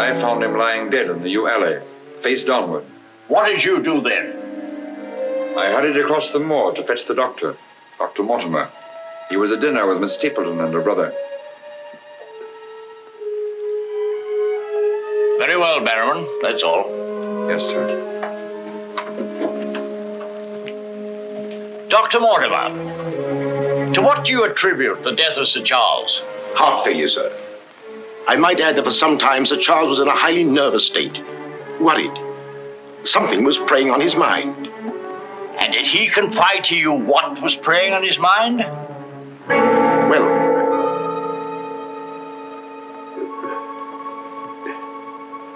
I found him lying dead in the yew alley, face downward. What did you do then? I hurried across the moor to fetch the doctor, Dr. Mortimer. He was at dinner with Miss Stapleton and her brother. Very well, Baron. That's all. Yes, sir. Dr. Mortimer, to what do you attribute the death of Sir Charles? Heart failure, sir. I might add that for some time Sir Charles was in a highly nervous state. Worried. Something was preying on his mind. And did he confide to you what was preying on his mind? Well,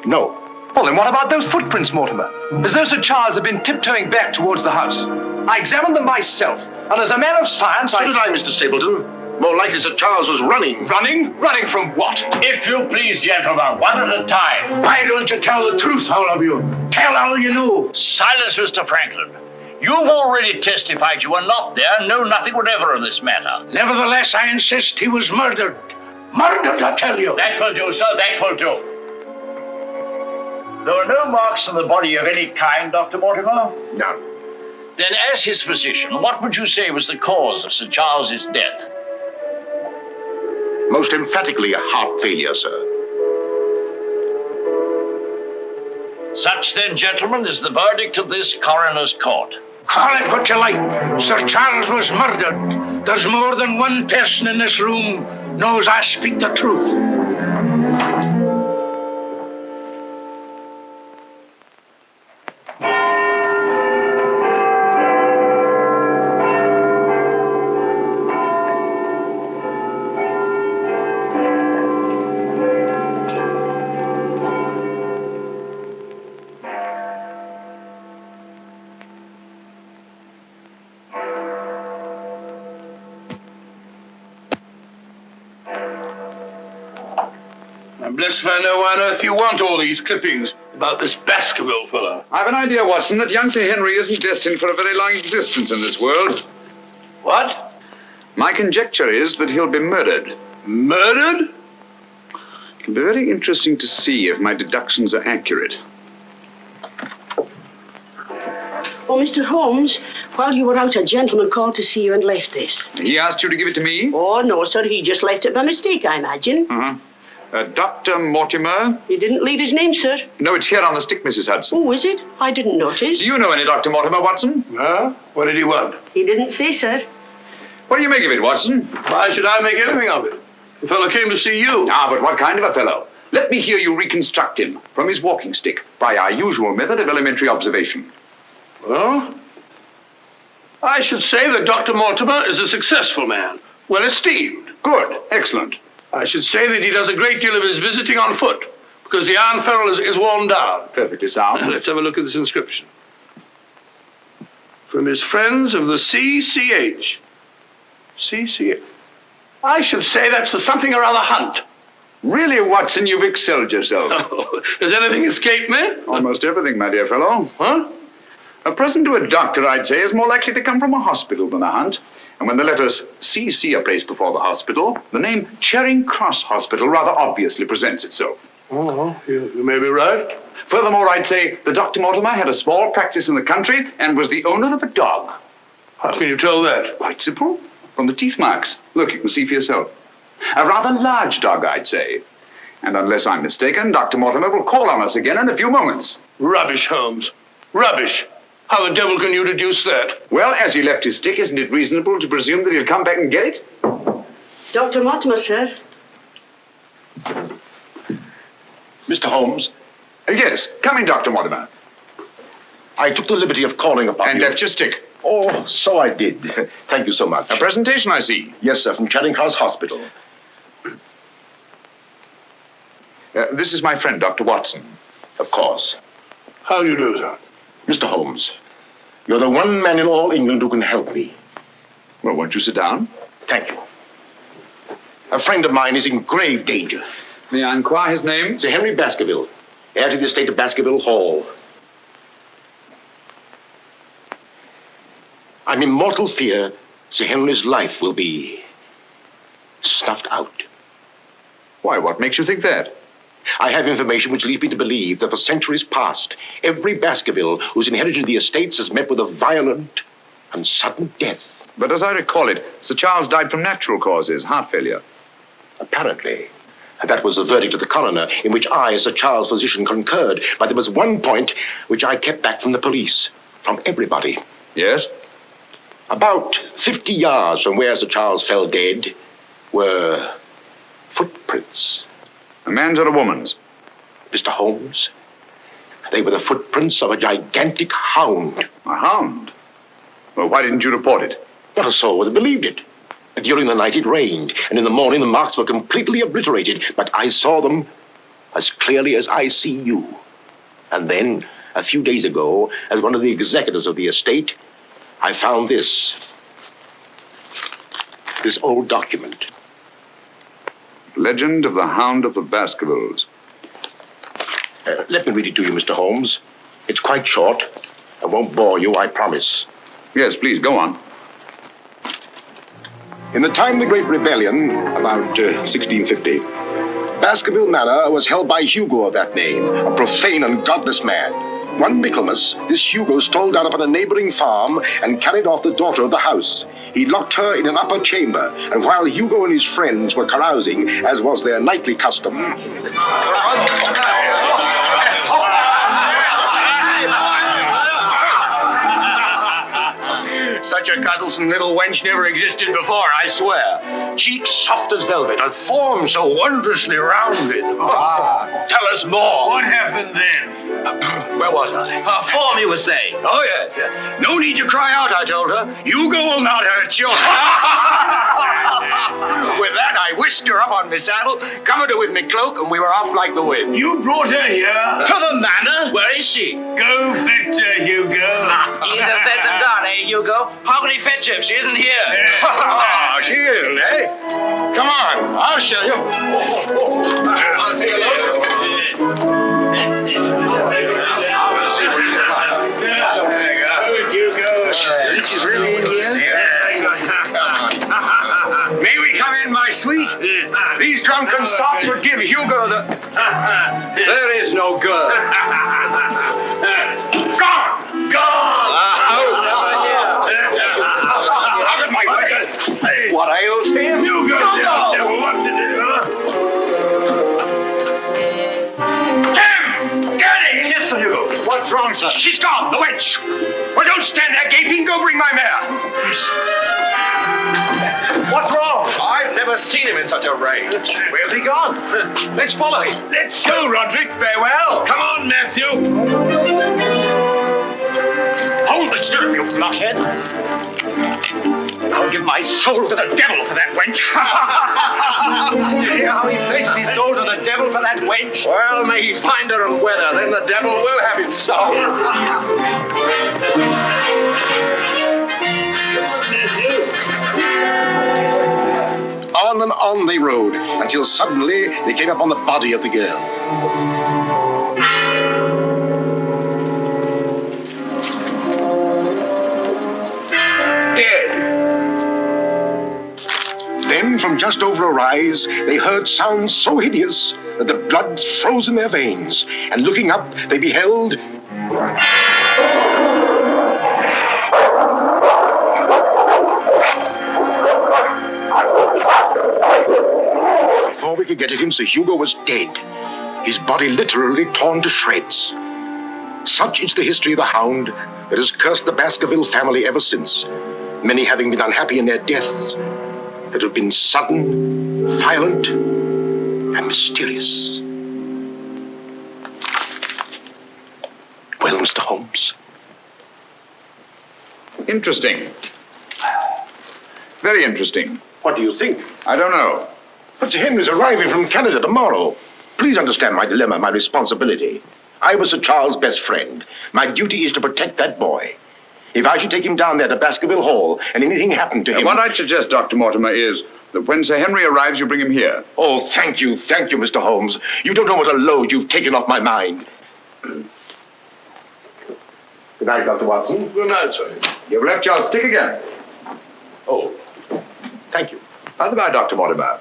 no. Well, then what about those footprints, Mortimer? As though Sir Charles had been tiptoeing back towards the house. I examined them myself, and as a man of science, So did I, Mr. Stapleton. More likely Sir Charles was running. Running? Running from what? If you please, gentlemen, one at a time. Why don't you tell the truth, all of you? Tell all you know. Silence, Mr. Franklin. You've already testified you were not there and know nothing whatever of this matter. Nevertheless, I insist he was murdered. Murdered, I tell you. That will do, sir, that will do. There were no marks on the body of any kind, Dr. Mortimer? None. Then, as his physician, what would you say was the cause of Sir Charles's death? Most emphatically a heart failure, sir. Such, then, gentlemen, is the verdict of this coroner's court. Call it what you like. Sir Charles was murdered. There's more than one person in this room knows I speak the truth. I'm blessed if I know why on earth you want all these clippings about this Baskerville fellow. I've an idea, Watson, that young Sir Henry isn't destined for a very long existence in this world. What? My conjecture is that he'll be murdered. Murdered? It'll be very interesting to see if my deductions are accurate. Oh, Mr. Holmes, while you were out, a gentleman called to see you and left this. He asked you to give it to me? Oh, no, sir. He just left it by mistake, I imagine. Uh-huh. Dr. Mortimer? He didn't leave his name, sir. No, it's here on the stick, Mrs. Hudson. Oh, is it? I didn't notice. Do you know any Dr. Mortimer, Watson? Huh? What did he want? He didn't say, sir. What do you make of it, Watson? Why should I make anything of it? The fellow came to see you. Ah, but what kind of a fellow? Let me hear you reconstruct him from his walking stick by our usual method of elementary observation. Well, I should say that Dr. Mortimer is a successful man, well esteemed. Good. Excellent. I should say that he does a great deal of his visiting on foot, because the iron ferrule is worn down. Perfectly sound. Let's have a look at this inscription. From his friends of the CCH. CCH. I should say that's the something or other hunt. Really, Watson, you've excelled yourself. Oh, does anything escape me? Almost everything, my dear fellow. Huh? A present to a doctor, I'd say, is more likely to come from a hospital than a hunt. And when the letters CC are placed before the hospital, the name Charing Cross Hospital rather obviously presents itself. Oh, you may be right. Furthermore, I'd say that Dr. Mortimer had a small practice in the country and was the owner of a dog. How can you tell that? Quite simple. From the teeth marks. Look, you can see for yourself. A rather large dog, I'd say. And unless I'm mistaken, Dr. Mortimer will call on us again in a few moments. Rubbish, Holmes. Rubbish. How the devil can you deduce that? Well, as he left his stick, isn't it reasonable to presume that he'll come back and get it? Dr. Mortimer, sir. Mr. Holmes, Yes, come in, Dr. Mortimer. I took the liberty of calling upon And you. left your stick. Oh, so I did. Thank you so much. A presentation, I see. Yes, sir, from Charing Cross Hospital. This is my friend, Dr. Watson. Of course. How do you do, sir? Mr. Holmes, you're the one man in all England who can help me. Well, won't you sit down? Thank you. A friend of mine is in grave danger. May I inquire his name? Sir Henry Baskerville, heir to the estate of Baskerville Hall. I'm in mortal fear Sir Henry's life will be snuffed out. Why, what makes you think that? I have information which leads me to believe that for centuries past, every Baskerville who's inherited the estates has met with a violent and sudden death. But as I recall it, Sir Charles died from natural causes, heart failure. Apparently. And that was the verdict of the coroner, in which I, as Sir Charles' physician, concurred. But there was one point which I kept back from the police, from everybody. Yes? About 50 yards from where Sir Charles fell dead were footprints. A man's or a woman's? Mr. Holmes, they were the footprints of a gigantic hound. A hound? Well, why didn't you report it? Not a soul would have believed it. During the night it rained, and in the morning the marks were completely obliterated, but I saw them as clearly as I see you. And then, a few days ago, as one of the executors of the estate, I found this old document. Legend of the Hound of the Baskervilles. Let me read it to you, Mr. Holmes. It's quite short. I won't bore you, I promise. Yes, please, go on. In the time of the Great Rebellion, about 1650, Baskerville Manor was held by Hugo of that name, a profane and godless man. One Michaelmas, this Hugo stole down upon a neighboring farm and carried off the daughter of the house. He locked her in an upper chamber, and while Hugo and his friends were carousing, as was their nightly custom... Such a cuddlesome little wench never existed before, I swear. Cheeks soft as velvet, and form so wondrously rounded. Tell us more. What happened then? Where was I? Her form, you were saying. Oh, yes. No need to cry out, I told her. Hugo will not hurt you. With that, I whisked her up on my saddle, covered her with my cloak, and we were off like the wind. You brought her here? To the manor? Where is she? Go fetch her, Hugo. Easier said than done, eh, Hugo? How can he fetch her if she isn't here? Oh, she isn't, eh? Come on, I'll show you. I'll take a look. She's really in here? May we come in, my sweet? These drunken sots would give Hugo the... There is no girl. Gone! Gone! Out of my way! What ails him? Hugo, what to do? Tim! Get it! Yes, Sir Hugo. What's wrong, sir? She's gone, the wench. Well, don't stand there gaping. Go bring my mare. What's wrong? I've never seen him in such a rage. Where's he gone? Let's follow him. Let's go, Roderick. Very well. Come on, Matthew. Hold the stirrup, you blockhead. I'll give my soul to the devil for that wench. You hear how he pledged his soul to the devil for that wench? Well, may he find her and wed her, then the devil will have his soul. On and on they rode, until suddenly they came upon the body of the girl. Dead. Then, from just over a rise, they heard sounds so hideous that the blood froze in their veins, and looking up, they beheld... Before we could get at him, Sir Hugo was dead, his body literally torn to shreds. Such is the history of the Hound that has cursed the Baskerville family ever since, many having been unhappy in their deaths that have been sudden, violent, and mysterious. Well, Mr. Holmes? Interesting. Very interesting. What do you think? I don't know. But Sir Henry's arriving from Canada tomorrow. Please understand my dilemma, my responsibility. I was Sir Charles' best friend. My duty is to protect that boy. If I should take him down there to Baskerville Hall and anything happened to him... What I'd suggest, Dr. Mortimer, is that when Sir Henry arrives, you bring him here. Oh, thank you, Mr. Holmes. You don't know what a load you've taken off my mind. Good night, Dr. Watson. Good night, sir. You've left your stick again. Oh, thank you. By the by, Dr. Mortimer,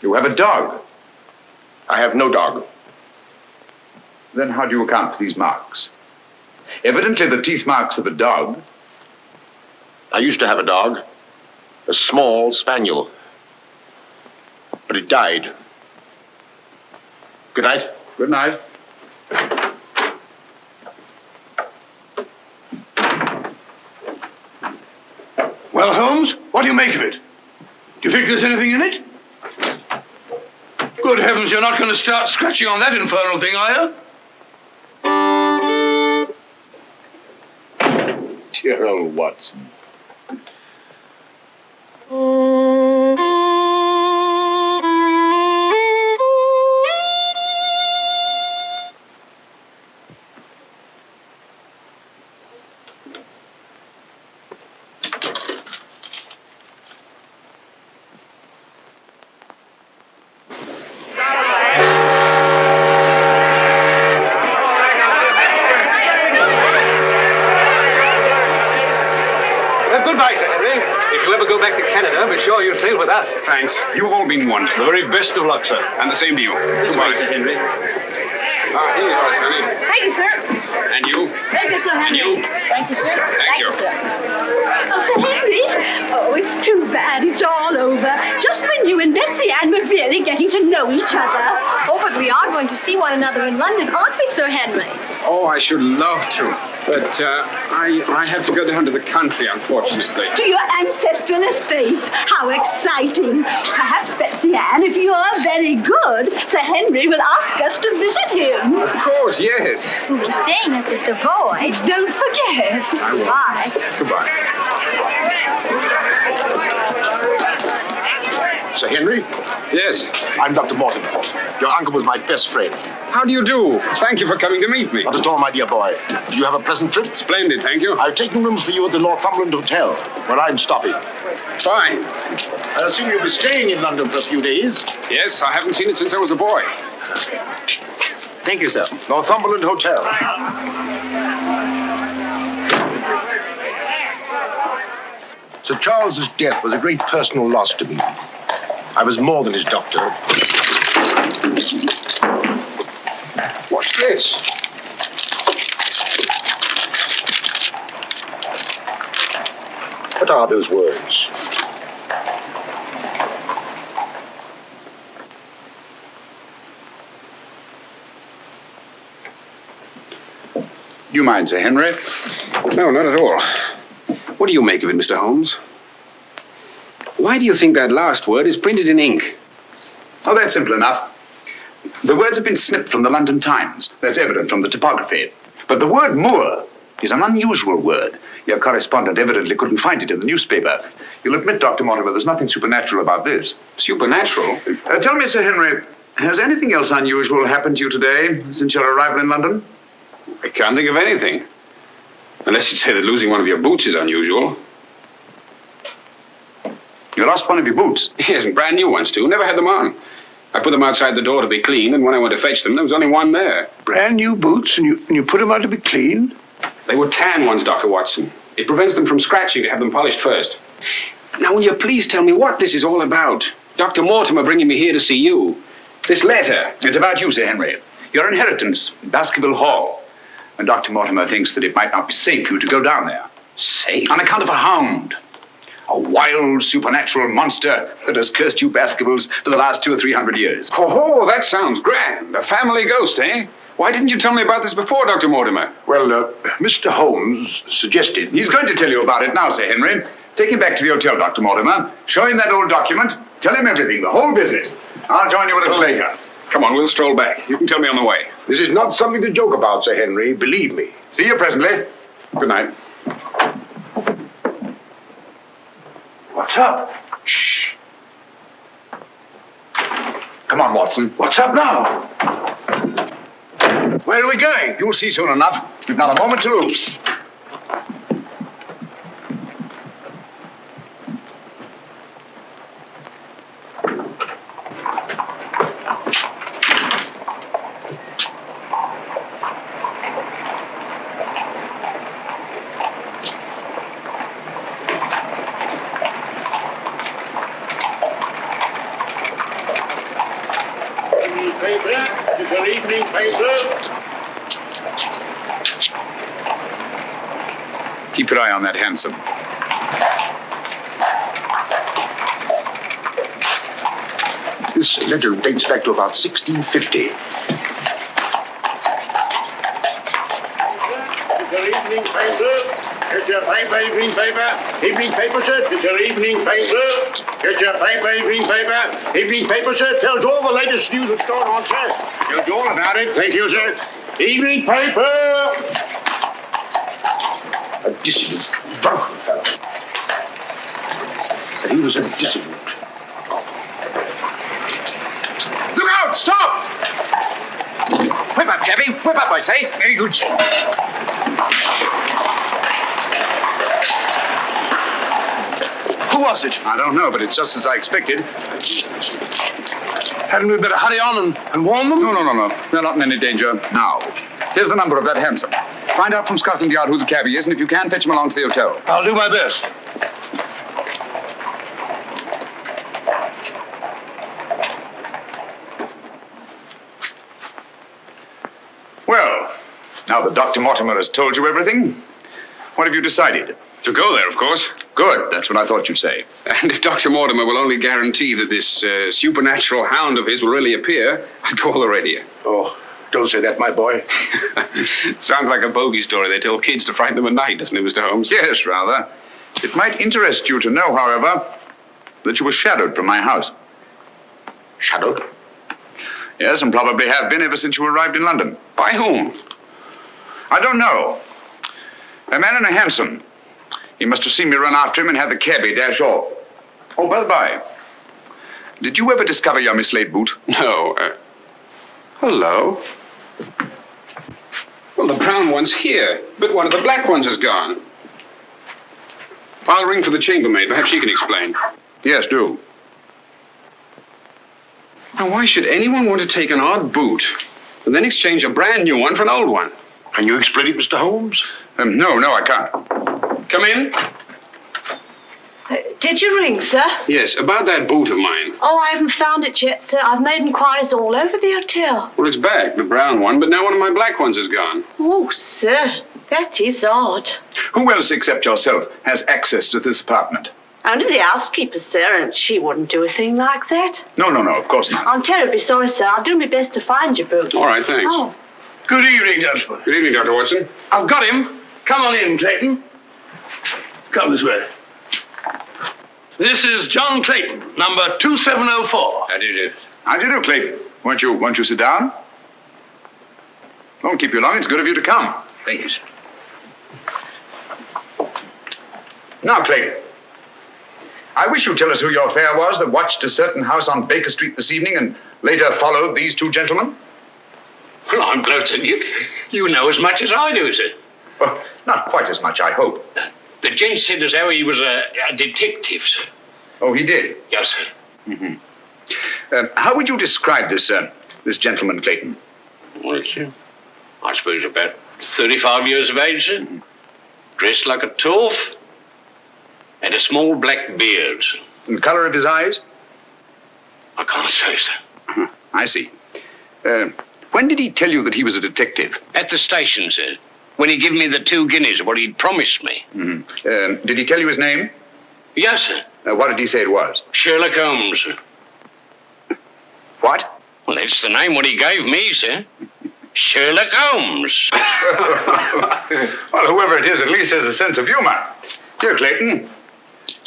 you have a dog. I have no dog. Then how do you account for these marks? Evidently the teeth marks of a dog. I used to have a dog, a small spaniel, but it died. Good night. Good night. Well, Holmes, what do you make of it? Do you think there's anything in it? Good heavens, you're not going to start scratching on that infernal thing, are you? Dear old Watson. Goodbye, Sir Henry. If you ever go back to Canada, be sure you sail with us. Thanks. You've all been wonderful. The very best of luck, sir. And the same to you. Goodbye, Sir Henry. Here you are, Sonny. Thank you, sir. And you. Thank you, Sir Henry. And you. Thank you, sir. Thank you. Sir. Oh, Sir Henry. Oh, it's too bad it's all over. Just when you and Betsy Ann were really getting to know each other. Oh, but we are going to see one another in London, aren't we, Sir Henry? Oh, I should love to. But I have to go down to the country, unfortunately. To your ancestral estates. How exciting. Perhaps, Betsy Ann, if you are very good, Sir Henry will ask us to visit him. Of course, yes. We're staying at the Savoy. Don't forget. I will. Bye. Goodbye. Sir Henry? Yes. I'm Dr. Mortimer. Your uncle was my best friend. How do you do? Thank you for coming to meet me. Not at all, my dear boy. Do you have a pleasant trip? Splendid, thank you. I've taken rooms for you at the Northumberland Hotel, where I'm stopping. Fine. I assume you'll be staying in London for a few days. Yes, I haven't seen it since I was a boy. Thank you, sir. Northumberland Hotel. Sir Charles's death was a great personal loss to me. I was more than his doctor. What's this? What are those words? You mind, Sir Henry? No, not at all. What do you make of it, Mr. Holmes? Why do you think that last word is printed in ink? Oh, that's simple enough. The words have been snipped from the London Times. That's evident from the typography. But the word moor is an unusual word. Your correspondent evidently couldn't find it in the newspaper. You'll admit, Dr. Mortimer, there's nothing supernatural about this. Supernatural? Tell me, Sir Henry, has anything else unusual happened to you today since your arrival in London? I can't think of anything. Unless you'd say that losing one of your boots is unusual. You lost one of your boots? Yes, and brand new ones, too. Never had them on. I put them outside the door to be cleaned, and when I went to fetch them, there was only one there. Brand new boots, and you put them out to be cleaned? They were tan ones, Dr. Watson. It prevents them from scratching to have them polished first. Now, will you please tell me what this is all about? Dr. Mortimer bringing me here to see you. This letter. It's about you, Sir Henry. Your inheritance, Baskerville Hall. And Dr. Mortimer thinks that it might not be safe for you to go down there. Safe? On account of a hound. A wild, supernatural monster that has cursed you Baskervilles for the last 200 or 300 years. Oh, that sounds grand. A family ghost, eh? Why didn't you tell me about this before, Dr. Mortimer? Well, Mr. Holmes suggested... He's going to tell you about it now, Sir Henry. Take him back to the hotel, Dr. Mortimer. Show him that old document. Tell him everything, the whole business. I'll join you a little later. Come on, we'll stroll back. You can tell me on the way. This is not something to joke about, Sir Henry. Believe me. See you presently. Good night. What's up? Shh. Come on, Watson. What's up now? Where are we going? You'll see soon enough. We've not a moment to lose. Good evening, paper. Keep your eye on that hansom. This letter dates back to about 1650. Good evening, paper. Get your paper, evening paper. Evening paper, sir. Get your evening paper. Get your paper, evening paper. Evening paper, sir. Tells all the latest news that's going on, sir. Tells you all about it. Thank you, sir. Evening paper. A dissident, drunken fellow. And he was a dissident. Look out! Stop! Whip up, Cabby. Whip up, I say. Very good, sir. Who was it? I don't know, but it's just as I expected. Hadn't we better hurry on and warn them? No. They're not in any danger now. Here's the number of that hansom. Find out from Scotland Yard who the cabby is, and if you can, fetch him along to the hotel. I'll do my best. Well, now that Dr. Mortimer has told you everything, what have you decided? To go there, of course. Good. That's what I thought you'd say. And if Dr. Mortimer will only guarantee that this supernatural hound of his will really appear, I'd call the radio. Oh, don't say that, my boy. Sounds like a bogey story they tell kids to frighten them at night, doesn't it, Mr. Holmes? Yes, rather. It might interest you to know, however, that you were shadowed from my house. Shadowed? Yes, and probably have been ever since you arrived in London. By whom? I don't know. A man in a hansom. He must have seen me run after him and had the cabby dash off. Oh, by the by, did you ever discover your mislaid boot? No. Hello? Well, the brown one's here, but one of the black ones is gone. I'll ring for the chambermaid. Perhaps she can explain. Yes, do. Now, why should anyone want to take an odd boot and then exchange a brand new one for an old one? Can you explain it, Mr. Holmes? No, I can't. Come in. Did you ring, sir? Yes, about that boot of mine. Oh, I haven't found it yet, sir. I've made inquiries all over the hotel. Well, it's back, the brown one, but now one of my black ones is gone. Oh, sir, that is odd. Who else except yourself has access to this apartment? Only the housekeeper, sir, and she wouldn't do a thing like that. No, of course not. I'm terribly sorry, sir. I'll do my best to find your boot. All right, thanks. Oh. Good evening, gentlemen. Good evening, Dr. Watson. I've got him. Come on in, Clayton. Come this way. This is John Clayton, number 2704. How do you do? How do you do, Clayton? Won't you sit down? Won't keep you long. It's good of you to come. Thank you, sir. Now, Clayton, I wish you'd tell us who your fare was that watched a certain house on Baker Street this evening and later followed these two gentlemen. Well, I'm glad to you know as much as I do, sir. Well, not quite as much, I hope. The gent said as how he was a detective, sir. Oh, he did? Yes, sir. Mm-hmm. How would you describe this gentleman, Clayton? Well, sir, I suppose about 35 years of age, sir. Dressed like a toff. And a small black beard, sir. And the color of his eyes? I can't say, sir. I see. When did he tell you that he was a detective? At the station, sir. When he gave me the 2 guineas, what he'd promised me. Mm-hmm. Did he tell you his name? Yes, sir. What did he say it was? Sherlock Holmes, sir. What? Well, that's the name what he gave me, sir. Sherlock Holmes. Well, whoever it is at least has a sense of humor. Here, Clayton.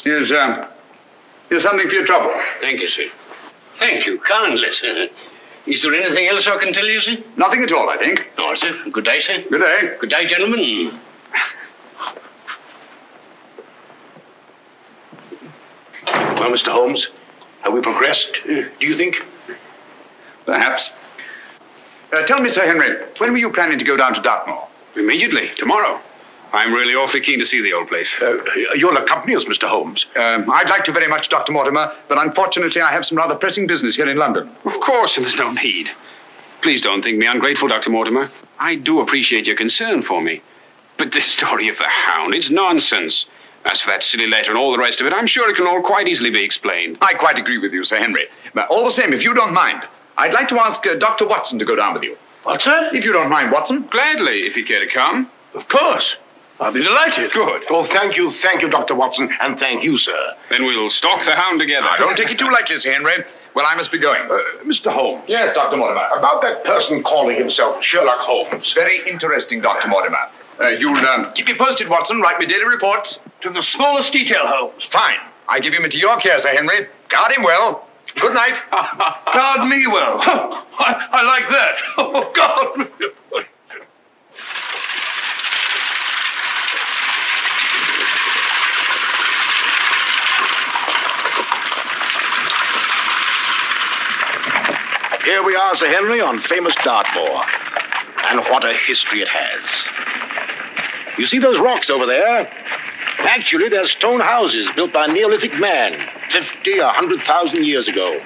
Here's something for your trouble. Thank you, sir. Thank you kindly, sir. Is there anything else I can tell you, sir? Nothing at all, I think. All right, sir. Good day, sir. Good day. Good day, gentlemen. Well, Mr. Holmes, have we progressed, do you think? Perhaps. Tell me, Sir Henry, when were you planning to go down to Dartmoor? Immediately, tomorrow. I'm really awfully keen to see the old place. You'll accompany us, Mr. Holmes. I'd like to very much, Dr. Mortimer, but unfortunately I have some rather pressing business here in London. Of course, and there's no need. Please don't think me ungrateful, Dr. Mortimer. I do appreciate your concern for me. But this story of the Hound, it's nonsense. As for that silly letter and all the rest of it, I'm sure it can all quite easily be explained. I quite agree with you, Sir Henry. But all the same, if you don't mind, I'd like to ask Dr. Watson to go down with you. What's that? If you don't mind, Watson. Gladly, if you care to come. Of course. I'll be delighted. Good. Oh, thank you, Dr. Watson, and thank you, sir. Then we'll stalk the Hound together. Now, don't take it too lightly, Sir Henry. Well, I must be going. Mr. Holmes. Yes, Dr. Mortimer. About that person calling himself Sherlock Holmes. Very interesting, Dr. Mortimer. You'll keep me posted, Watson. Write me daily reports. To the smallest detail, Holmes. Fine. I give him into your care, Sir Henry. Guard him well. Good night. Guard me well. I like that. Oh, God. Here we are, Sir Henry, on famous Dartmoor. And what a history it has. You see those rocks over there? Actually, they're stone houses built by a Neolithic man 50 or 100,000 years ago.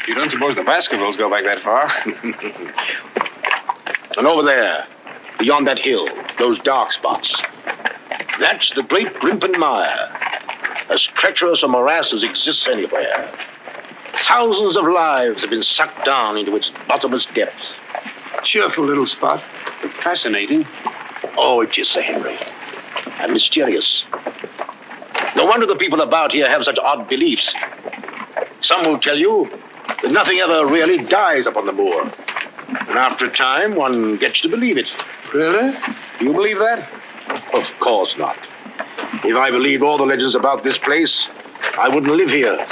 You don't suppose the Baskervilles go back that far? And over there, beyond that hill, those dark spots, that's the great Grimpen Mire, as treacherous a morass as exists anywhere. Thousands of lives have been sucked down into its bottomless depths. Cheerful little spot. Fascinating. Oh, it is, Sir Henry. And mysterious. No wonder the people about here have such odd beliefs. Some will tell you that nothing ever really dies up on the moor. And after a time, one gets to believe it. Really? You believe that? Of course not. If I believed all the legends about this place, I wouldn't live here.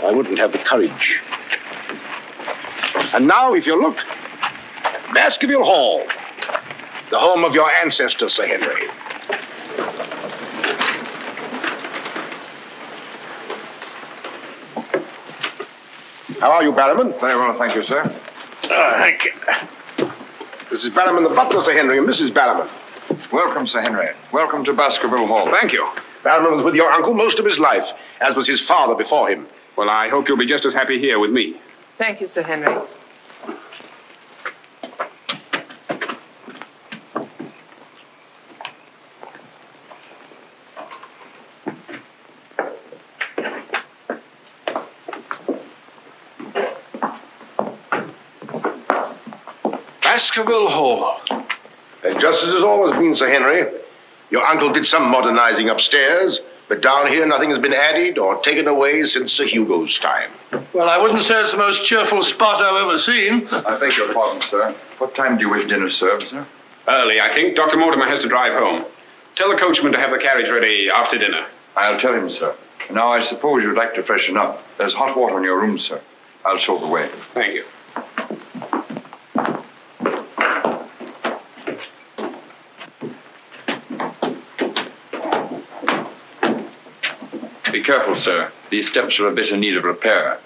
I wouldn't have the courage. And now, if you look, Baskerville Hall, the home of your ancestors, Sir Henry. How are you, Barrowman? Very well, thank you, sir. Thank you. This is Barrowman the butler, Sir Henry, and Mrs. Barrowman. Welcome, Sir Henry. Welcome to Baskerville Hall. Thank you. Barrowman was with your uncle most of his life, as was his father before him. Well, I hope you'll be just as happy here with me. Thank you, Sir Henry. Baskerville Hall. And just as it's always been, Sir Henry, your uncle did some modernizing upstairs, but down here nothing has been added or taken away since Sir Hugo's time. Well, I wouldn't say it's the most cheerful spot I've ever seen. I beg your pardon, sir. What time do you wish dinner served, sir? Early, I think. Dr. Mortimer has to drive home. Tell the coachman to have the carriage ready after dinner. I'll tell him, sir. Now, I suppose you'd like to freshen up. There's hot water in your room, sir. I'll show the way. Thank you. Be careful, sir. These steps are a bit in need of repair.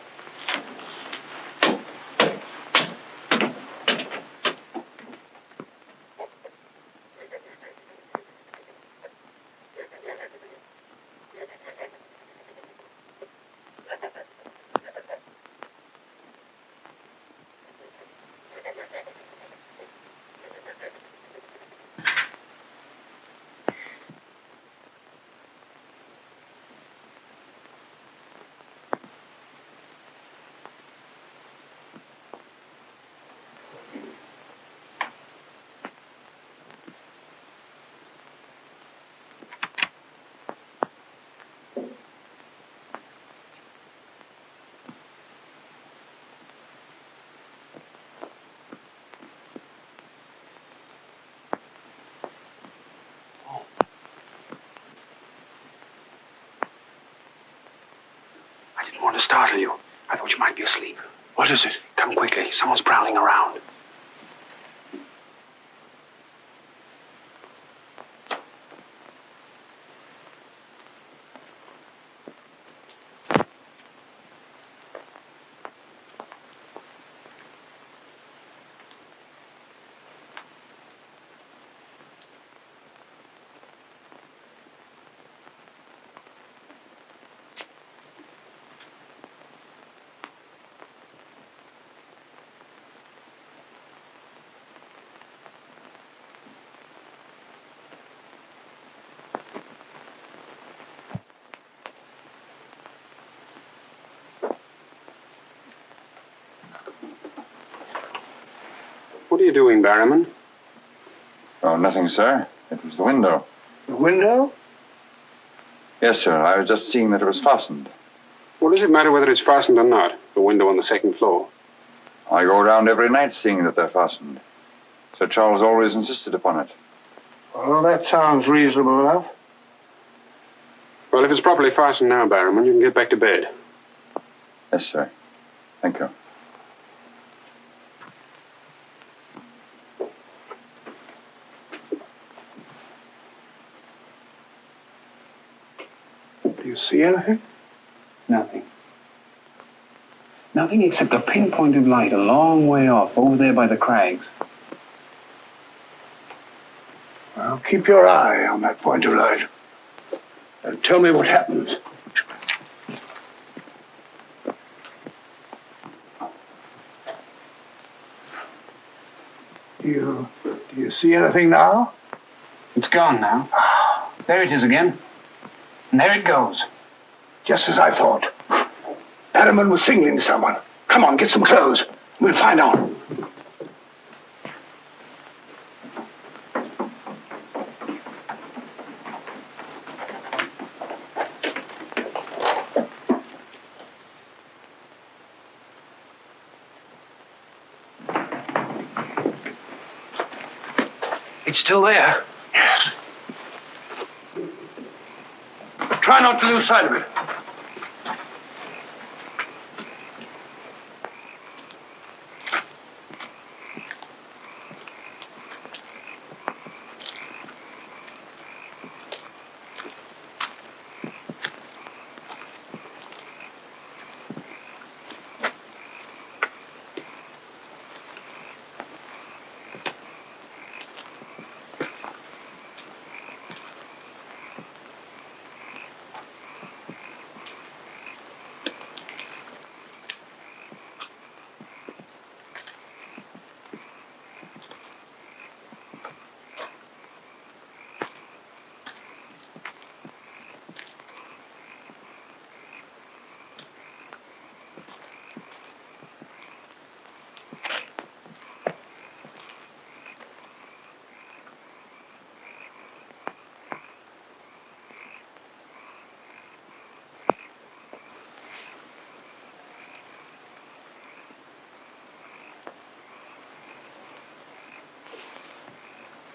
I didn't want to startle you. I thought you might be asleep. What is it? Come quickly. Someone's prowling around. What are you doing, Barrowman? Oh, nothing, sir. It was the window. The window? Yes, sir. I was just seeing that it was fastened. What does it matter whether it's fastened or not? The window on the second floor. I go around every night seeing that they're fastened. Sir Charles always insisted upon it. Well, that sounds reasonable enough. Well, if it's properly fastened now, Barrowman, you can get back to bed. Yes, sir. Thank you. Do you see anything? Nothing. Nothing except a pinpointed light a long way off, over there by the crags. Well, keep your eye on that point of light. And tell me what happens. Do you see anything now? It's gone now. There it is again. And there it goes. Just as I thought. Barrowman was signaling to someone. Come on, get some clothes. We'll find out. It's still there. Yes. Try not to lose sight of it.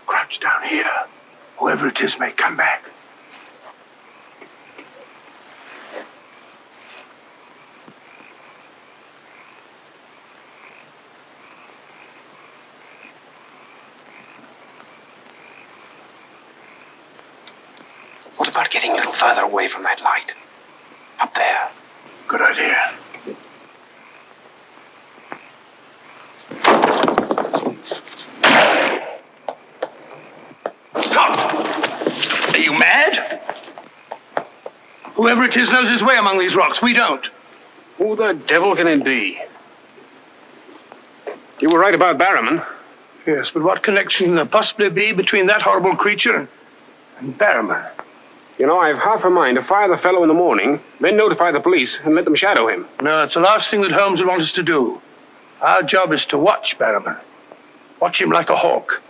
Crouch down here. Whoever it is may come back. What about getting a little further away from that light? Up there. Good idea. Stop! Are you mad? Whoever it is knows his way among these rocks. We don't. Who the devil can it be? You were right about Barrowman. Yes, but what connection can there possibly be between that horrible creature and Barrowman? You know, I've half a mind to fire the fellow in the morning, then notify the police and let them shadow him. No, it's the last thing that Holmes would want us to do. Our job is to watch Barrowman. Watch him like a hawk.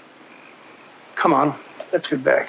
Come on, let's get back.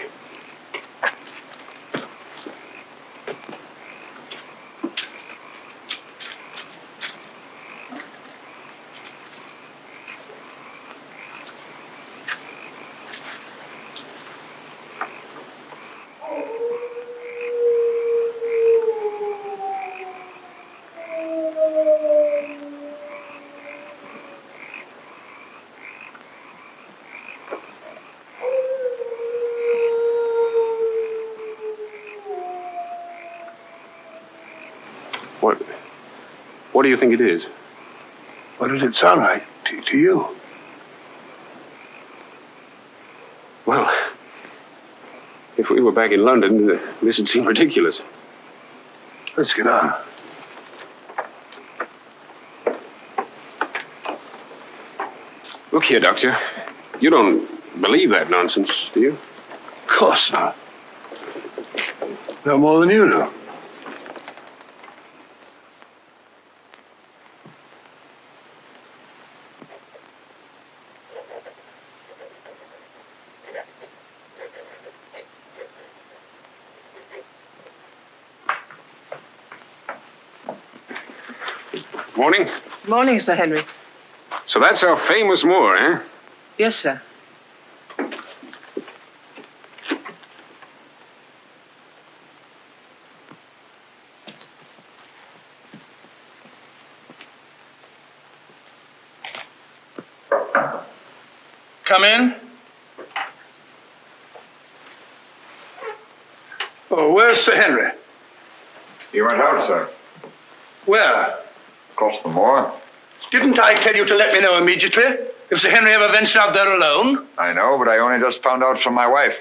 What do you think it is? What did it sound like to you? Well, if we were back in London, this would seem ridiculous. Let's get on. Look here, Doctor. You don't believe that nonsense, do you? Of course not. No more than you do. Morning. Morning, Sir Henry. So that's our famous Moor, eh? Yes, sir. Come in. Oh, where's Sir Henry? He went out, sir. Where? Across the moor. Didn't I tell you to let me know immediately if Sir Henry ever ventured out there alone? I know, but I only just found out from my wife.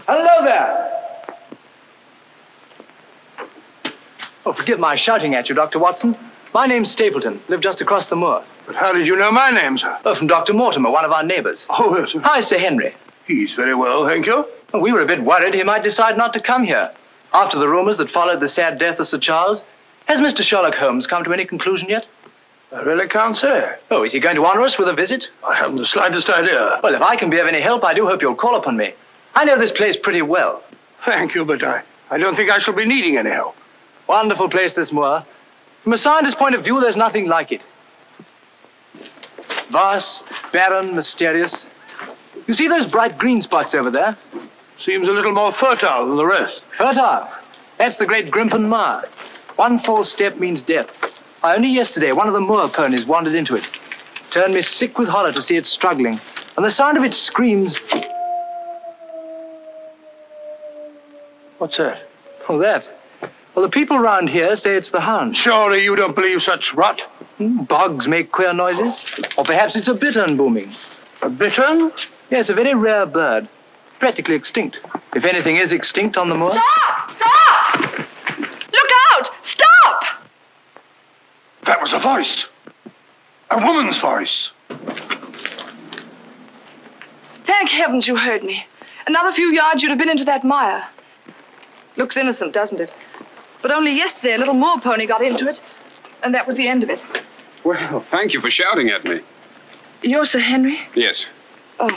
Hello there! Oh, forgive my shouting at you, Dr. Watson. My name's Stapleton. Live just across the moor. But how did you know my name, sir? Oh, from Dr. Mortimer, one of our neighbors. Oh, yes, sir. Hi, Sir Henry. He's very well, thank you. Well, we were a bit worried he might decide not to come here. After the rumors that followed the sad death of Sir Charles, has Mr. Sherlock Holmes come to any conclusion yet? I really can't say. Oh, is he going to honor us with a visit? I haven't the slightest idea. Well, if I can be of any help, I do hope you'll call upon me. I know this place pretty well. Thank you, but I don't think I shall be needing any help. Wonderful place, this moor. From a scientist's point of view, there's nothing like it. Vast, barren, mysterious. You see those bright green spots over there? Seems a little more fertile than the rest. Fertile? That's the great Grimpen Moor. One false step means death. Only yesterday, one of the moor ponies wandered into it. Turned me sick with horror to see it struggling. And the sound of its screams... What's that? Oh, that? Well, the people round here say it's the Hound. Surely you don't believe such rot? Bogs make queer noises. Or perhaps it's a bittern booming. A bittern? Yes, a very rare bird. Practically extinct. If anything is extinct on the moor. Stop! Stop! Look out! Stop! That was a voice. A woman's voice. Thank heavens you heard me. Another few yards, you'd have been into that mire. Looks innocent, doesn't it? But only yesterday, a little moor pony got into it, and that was the end of it. Well, thank you for shouting at me. You're Sir Henry? Yes. Oh,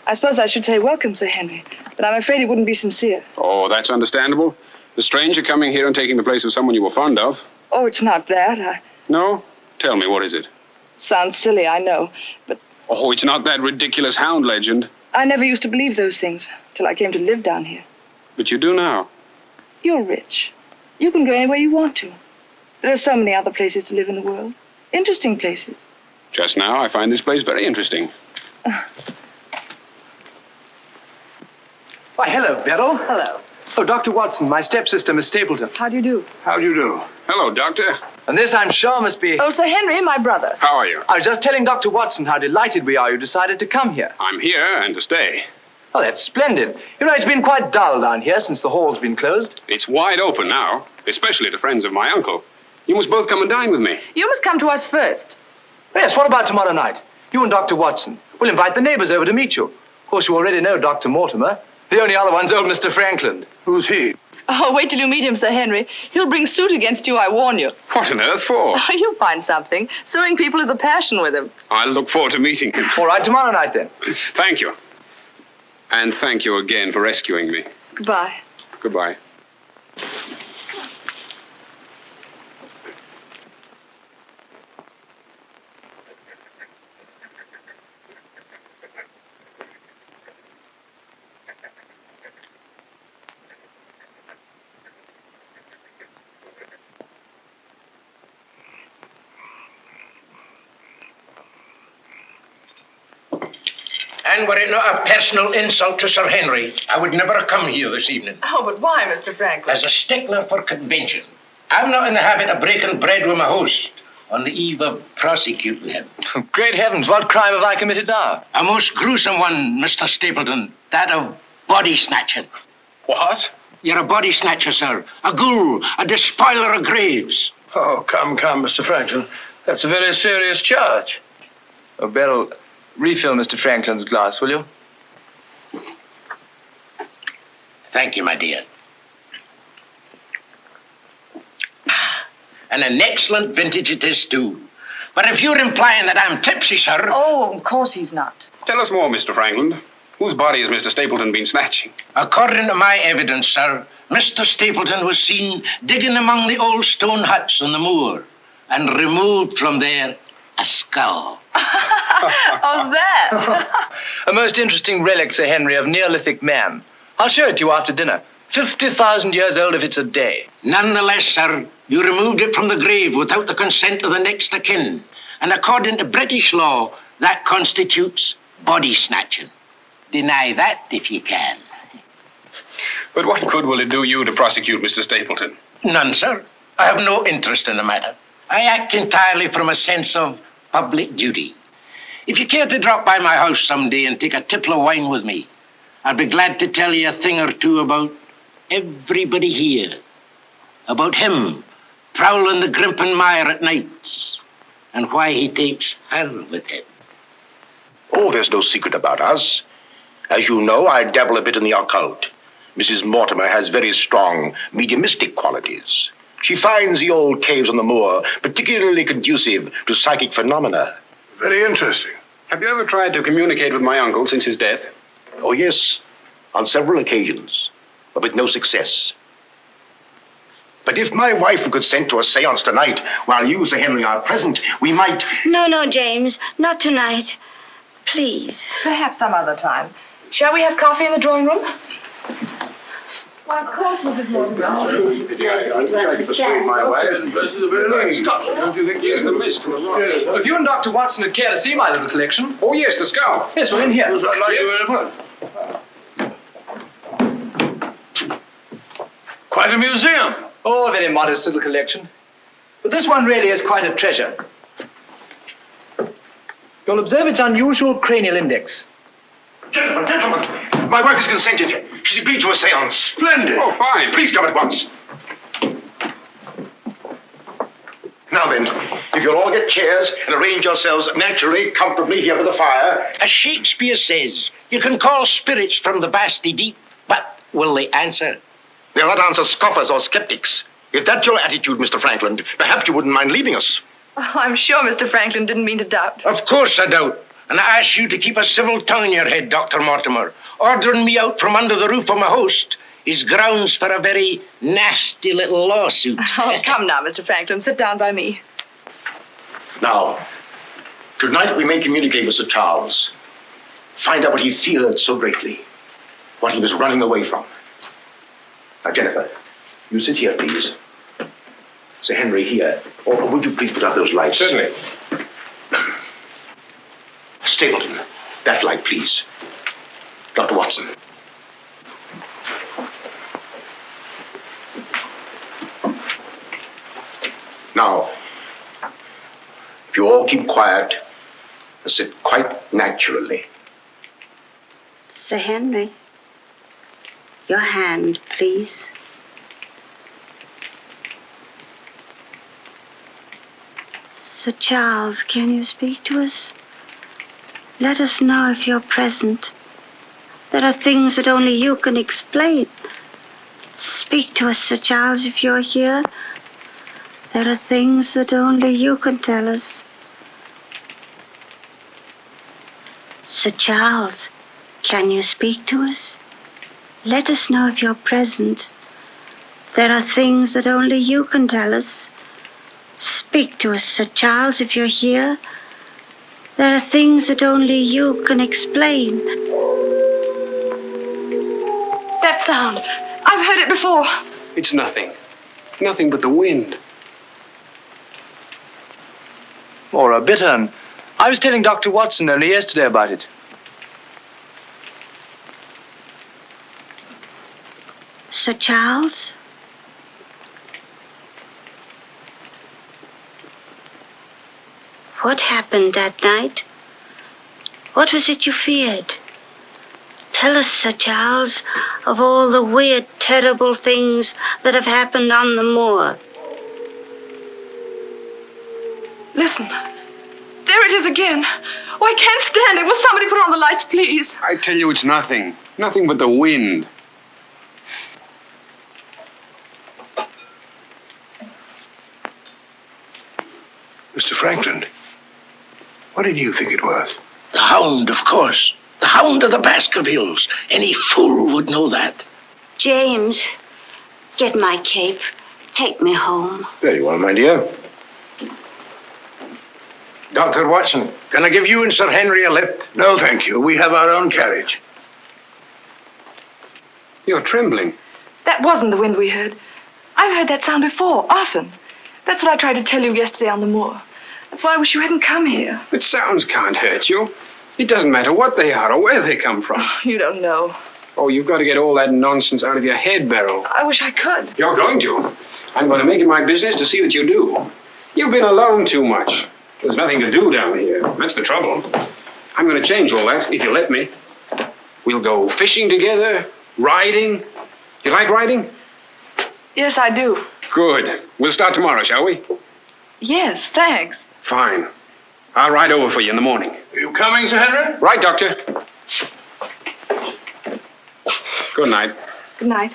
I suppose I should say welcome, Sir Henry, but I'm afraid it wouldn't be sincere. Oh, that's understandable. The stranger coming here and taking the place of someone you were fond of. Oh, it's not that. No? Tell me, what is it? Sounds silly, I know, but Oh, it's not that ridiculous Hound legend. I never used to believe those things till I came to live down here. But you do now. You're rich. You can go anywhere you want to. There are so many other places to live in the world. Interesting places. Just now, I find this place very interesting. Why, hello, Beryl. Hello. Oh, Dr. Watson, my stepsister, Miss Stapleton. How do you do? How do you do? Hello, Doctor. And this, I'm sure, must be... Oh, Sir Henry, my brother. How are you? I was just telling Dr. Watson how delighted we are you decided to come here. I'm here and to stay. Oh, that's splendid. You know, it's been quite dull down here since the hall's been closed. It's wide open now, especially to friends of my uncle. You must both come and dine with me. You must come to us first. Yes, what about tomorrow night? You and Dr. Watson. We'll invite the neighbors over to meet you. Of course, you already know Dr. Mortimer. The only other one's old Mr. Franklin. Who's he? Oh, wait till you meet him, Sir Henry. He'll bring suit against you, I warn you. What on earth for? Oh, you'll find something. Suing people is a passion with him. I'll look forward to meeting him. All right, tomorrow night, then. Thank you. And thank you again for rescuing me. Goodbye. Goodbye. And were it not a personal insult to Sir Henry, I would never have come here this evening. Oh, but why, Mr. Franklin? As a stickler for convention. I'm not in the habit of breaking bread with my host on the eve of prosecuting him. Great heavens, what crime have I committed now? A most gruesome one, Mr. Stapleton. That of body snatching. What? You're a body snatcher, sir. A ghoul, a despoiler of graves. Oh, come, Mr. Franklin. That's a very serious charge. Oh, Beryl, Refill Mr. Franklin's glass, will you? Thank you, my dear. And an excellent vintage it is, too. But if you're implying that I'm tipsy, sir... Oh, of course he's not. Tell us more, Mr. Franklin. Whose body has Mr. Stapleton been snatching? According to my evidence, sir, Mr. Stapleton was seen digging among the old stone huts on the moor and removed from there a skull. Oh, that. A most interesting relic, Sir Henry, of Neolithic man. I'll show it to you after dinner. 50,000 years old if it's a day. Nonetheless, sir, you removed it from the grave without the consent of the next of kin. And according to British law, that constitutes body snatching. Deny that if you can. But what good will it do you to prosecute Mr. Stapleton? None, sir. I have no interest in the matter. I act entirely from a sense of public duty. If you care to drop by my house someday and take a tipple of wine with me, I'll be glad to tell you a thing or two about everybody here. About him prowling the Grimpen Mire at nights and why he takes her with him. Oh, there's no secret about us. As you know, I dabble a bit in the occult. Mrs. Mortimer has very strong mediumistic qualities. She finds the old caves on the moor particularly conducive to psychic phenomena. Very interesting. Have you ever tried to communicate with my uncle since his death? Oh, yes, on several occasions, but with no success. But if my wife would consent to a seance tonight, while you, Sir Henry, are present, we might... No, James, not tonight. Please. Perhaps some other time. Shall we have coffee in the drawing room? Why, of course, Mrs. Mortimer. I persuade my wife. Don't you think there's the mist and the rocks? If you and Dr. Watson would care to see my little collection. Oh, yes, the skull. Yes, we're in here. I'd like you very much. Quite a museum. Oh, a very modest little collection. But this one really is quite a treasure. You'll observe its unusual cranial index. Gentlemen, my wife has consented. She's agreed to a seance. Splendid. Oh, fine. Please come at once. Now then, if you'll all get chairs and arrange yourselves naturally, comfortably here by the fire. As Shakespeare says, you can call spirits from the vasty deep, but will they answer? They'll not answer scoffers or skeptics. If that's your attitude, Mr. Franklin, perhaps you wouldn't mind leaving us. Oh, I'm sure Mr. Franklin didn't mean to doubt. Of course I doubt. And I ask you to keep a civil tongue in your head, Dr. Mortimer. Ordering me out from under the roof of my host is grounds for a very nasty little lawsuit. Oh, come now, Mr. Franklin. Sit down by me. Now, tonight we may communicate with Sir Charles. Find out what he feared so greatly. What he was running away from. Now, Jennifer, you sit here, please. Sir Henry, here. Or would you please put out those lights? Certainly. Stapleton, that light, please. Dr. Watson. Now, if you all keep quiet and sit quite naturally. Sir Henry, your hand, please. Sir Charles, can you speak to us? Let us know if you're present. There are things that only you can explain. Speak to us, Sir Charles, if you're here. There are things that only you can tell us. Sir Charles, can you speak to us? Let us know if you're present. There are things that only you can tell us. Speak to us, Sir Charles, if you're here. There are things that only you can explain. That sound. I've heard it before. It's nothing. Nothing but the wind. Or a bittern. I was telling Dr. Watson only yesterday about it. Sir Charles? What happened that night? What was it you feared? Tell us, Sir Charles, of all the weird, terrible things that have happened on the moor. Listen. There it is again. Oh, I can't stand it. Will somebody put on the lights, please? I tell you, it's nothing. Nothing but the wind. Mr. Franklin, what did you think it was? The Hound, of course. The Hound of the Baskervilles. Any fool would know that. James, get my cape. Take me home. Very well, my dear. Dr. Watson, can I give you and Sir Henry a lift? No, thank you. We have our own carriage. You're trembling. That wasn't the wind we heard. I've heard that sound before, often. That's what I tried to tell you yesterday on the moor. That's why I wish you hadn't come here. But sounds can't hurt you. It doesn't matter what they are or where they come from. You don't know. Oh, you've got to get all that nonsense out of your head, Beryl. I wish I could. You're going to. I'm going to make it my business to see that you do. You've been alone too much. There's nothing to do down here. That's the trouble. I'm going to change all that, if you let me. We'll go fishing together, riding. You like riding? Yes, I do. Good. We'll start tomorrow, shall we? Yes, thanks. Fine. I'll ride over for you in the morning. Are you coming, Sir Henry? Right, Doctor. Good night. Good night.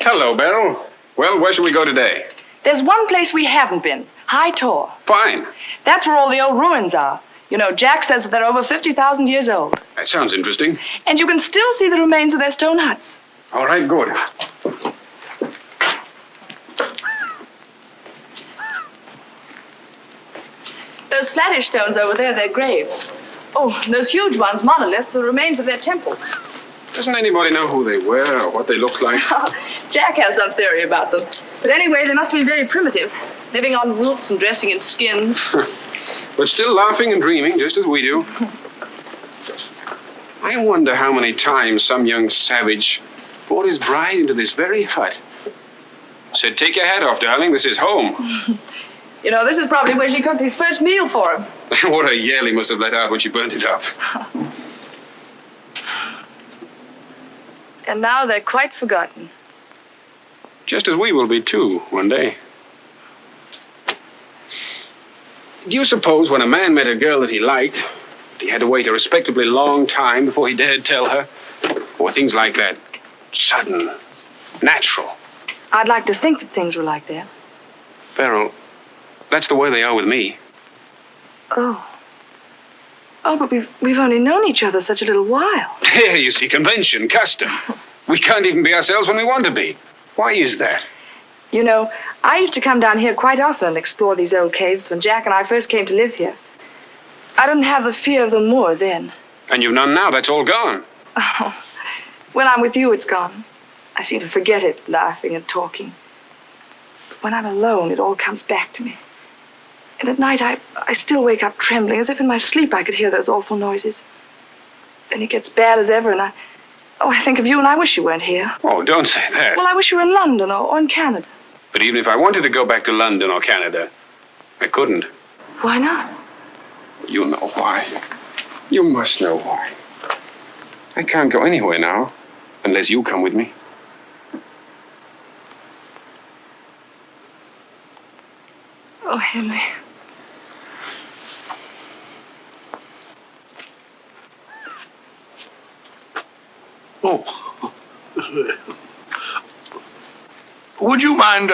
Hello, Beryl. Well, where shall we go today? There's one place we haven't been. High Tor. Fine. That's where all the old ruins are. You know, Jack says that they're over 50,000 years old. That sounds interesting. And you can still see the remains of their stone huts. All right, good. Those flattish stones over there, they're graves. Oh, and those huge ones, monoliths, the remains of their temples. Doesn't anybody know who they were or what they looked like? Jack has some theory about them. But anyway, they must be very primitive, living on roots and dressing in skins. But still laughing and dreaming, just as we do. I wonder how many times some young savage brought his bride into this very hut. Said, take your hat off, darling, this is home. You know, this is probably where she cooked his first meal for him. What a yell he must have let out when she burnt it up. And now they're quite forgotten. Just as we will be, too, one day. Do you suppose when a man met a girl that he liked, he had to wait a respectably long time before he dared tell her? Or things like that, sudden, natural? I'd like to think that things were like that. Beryl, that's the way they are with me. Oh. Oh, but we've only known each other such a little while. There, you see, convention, custom. We can't even be ourselves when we want to be. Why is that? You know, I used to come down here quite often and explore these old caves when Jack and I first came to live here. I didn't have the fear of the moor then. And you've none now, that's all gone. Oh, when I'm with you, it's gone. I seem to forget it, laughing and talking. But when I'm alone, it all comes back to me. And at night, I still wake up trembling, as if in my sleep I could hear those awful noises. Then it gets bad as ever, and I think of you, and I wish you weren't here. Oh, don't say that. Well, I wish you were in London or in Canada. But even if I wanted to go back to London or Canada, I couldn't. Why not? You know why. You must know why. I can't go anywhere now, unless you come with me. Oh, Henry. Oh. Would you mind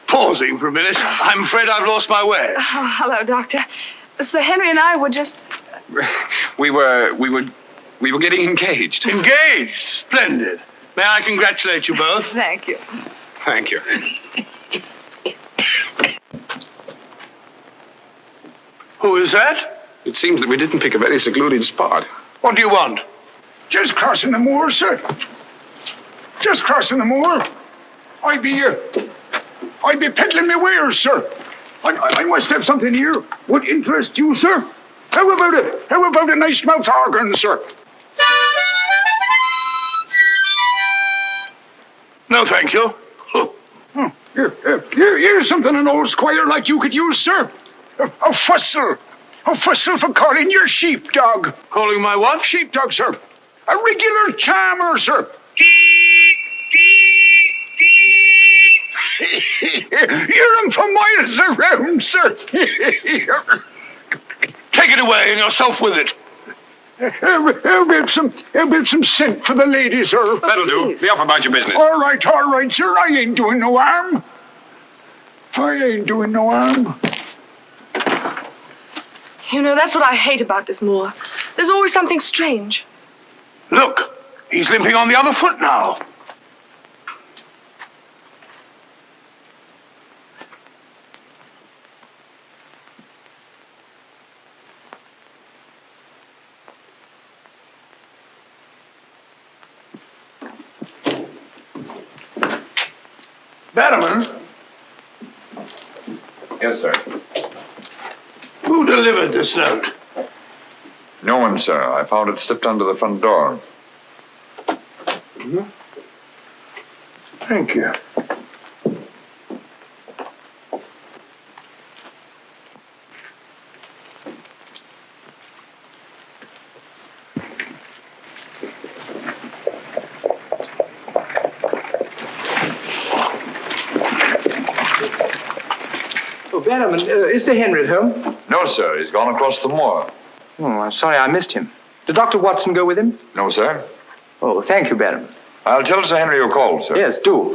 pausing for a minute? I'm afraid I've lost my way. Oh, hello, Doctor. Sir Henry and I were just... We were getting engaged. Engaged? Splendid. May I congratulate you both? Thank you. Thank you. Who is that? It seems that we didn't pick a very secluded spot. What do you want? Just crossing the moor, sir. Just crossing the moor. I be peddling my wares, sir. I must have something here would interest you, sir. How about it? How about a nice mouth organ, sir? No, thank you. Here's something an old squire like you could use, sir. A fussel. A fussel for calling your sheepdog. Calling my what? Sheepdog, sir. A regular charmer, sir. Hear him for miles around, sir. Take it away and yourself with it. I'll get some scent for the lady, sir. That'll do. Be off about your business. All right, sir. I ain't doing no harm. You know, that's what I hate about this moor. There's always something strange. Look, he's limping on the other foot now. Bannerman? Yes, sir. Who delivered this note? No one, sir. I found it slipped under the front door. Thank you. Bannerman, is Sir Henry at home? No, sir. He's gone across the moor. Oh, I'm sorry I missed him. Did Dr. Watson go with him? No, sir. Oh, thank you, Bannerman. I'll tell Sir Henry you called, sir. Yes, do.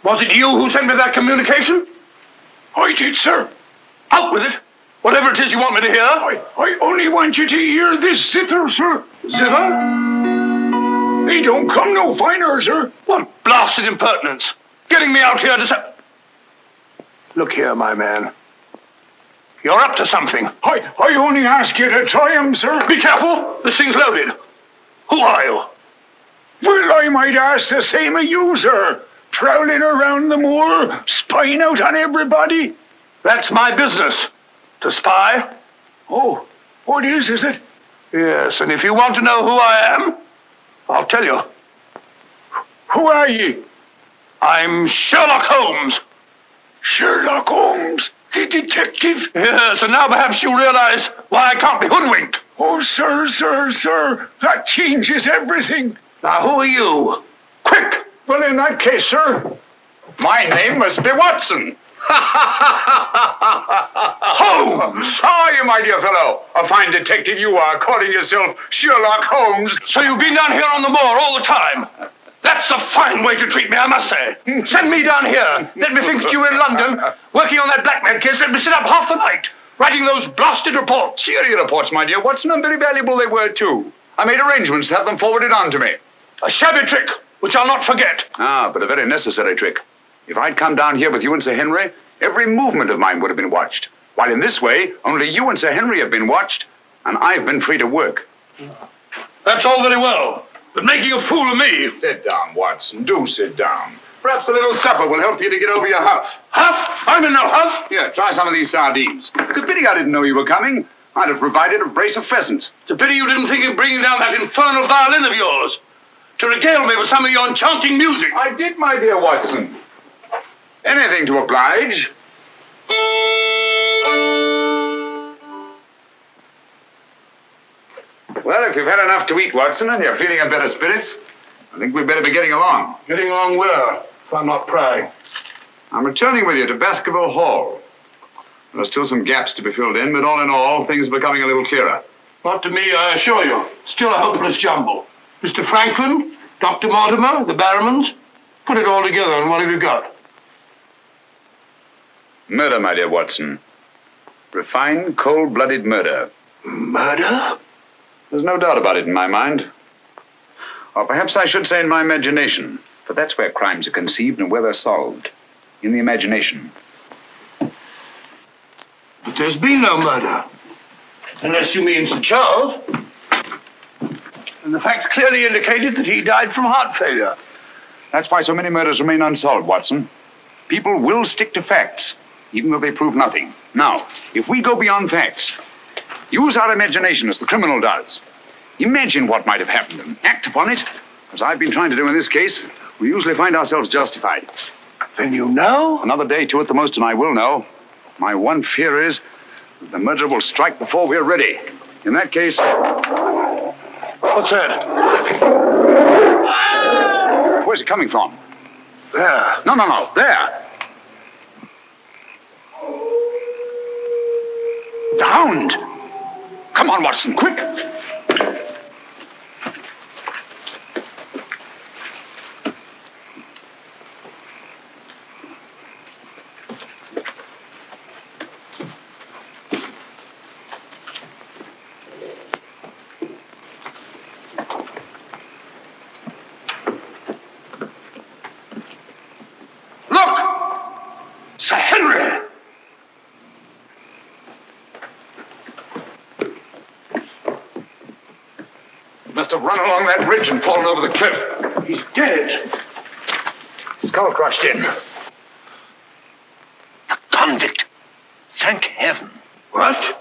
Was it you who sent me that communication? I did, sir. Out with it. Whatever it is you want me to hear. I only want you to hear this zither, sir. Zither? He don't come no finer, sir. What blasted impertinence. Getting me out here to say... Look here, my man. You're up to something. I only ask you to try him, sir. Be careful. This thing's loaded. Who are you? Well, I might ask the same of you, sir. Prowling around the moor, spying out on everybody. That's my business. To spy. Oh, what is it? Yes, and if you want to know who I am, I'll tell you. Who are you? I'm Sherlock Holmes. Sherlock Holmes, the detective? Yes, and now perhaps you realize why I can't be hoodwinked. Oh, sir, that changes everything. Now, who are you? Quick! Well, in that case, sir... My name must be Watson. Holmes! How are you, my dear fellow? A fine detective you are, calling yourself Sherlock Holmes. So you've been down here on the moor all the time? That's a fine way to treat me, I must say. Send me down here. Let me think that you were in London, working on that blackmail case. Let me sit up half the night, writing those blasted reports. Serious reports, my dear, Watson, and very valuable they were, too. I made arrangements to have them forwarded on to me. A shabby trick, which I'll not forget. Ah, but a very necessary trick. If I'd come down here with you and Sir Henry, every movement of mine would have been watched. While in this way, only you and Sir Henry have been watched, and I've been free to work. That's all very well, but making a fool of me. Sit down, Watson. Do sit down. Perhaps a little supper will help you to get over your huff. Huff? I'm in no huff. Here, try some of these sardines. It's a pity I didn't know you were coming. I'd have provided a brace of pheasants. It's a pity you didn't think of bringing down that infernal violin of yours to regale me with some of your enchanting music. I did, my dear Watson. Anything to oblige. Well, if you've had enough to eat, Watson, and you're feeling in better spirits, I think we'd better be getting along. Getting along where, if I'm not prying? I'm returning with you to Baskerville Hall. There are still some gaps to be filled in, but all in all, things are becoming a little clearer. Not to me, I assure you. Still a hopeless jumble. Mr. Franklin, Dr. Mortimer, the Barrowmans. Put it all together, and what have you got? Murder, my dear Watson. Refined, cold-blooded murder. Murder? There's no doubt about it in my mind. Or perhaps I should say in my imagination, for that's where crimes are conceived and where they're solved. In the imagination. But there's been no murder. Unless you mean Sir Charles. And the facts clearly indicated that he died from heart failure. That's why so many murders remain unsolved, Watson. People will stick to facts, even though they prove nothing. Now, if we go beyond facts, use our imagination as the criminal does. Imagine what might have happened and act upon it. As I've been trying to do in this case, we usually find ourselves justified. Then you know? Another day, two at the most, and I will know. My one fear is that the murderer will strike before we're ready. In that case... What's that? Where's it coming from? There. No. There. The Hound. Come on, Watson, quick. Sir Henry! He must have run along that ridge and fallen over the cliff. He's dead. Skull crushed in. The convict. Thank heaven. What?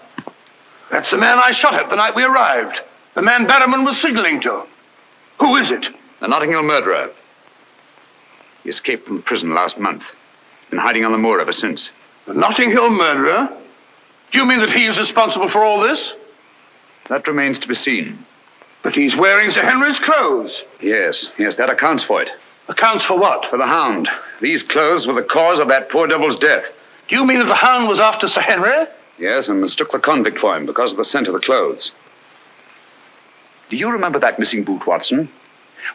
That's the man I shot at the night we arrived. The man Barrowman was signaling to. Who is it? The Notting Hill murderer. He escaped from prison last month. Been hiding on the moor ever since. The Notting Hill murderer? Do you mean that he is responsible for all this? That remains to be seen. But he's wearing Sir Henry's clothes. Yes, that accounts for it. Accounts for what? For the Hound. These clothes were the cause of that poor devil's death. Do you mean that the Hound was after Sir Henry? Yes, and mistook the convict for him because of the scent of the clothes. Do you remember that missing boot, Watson?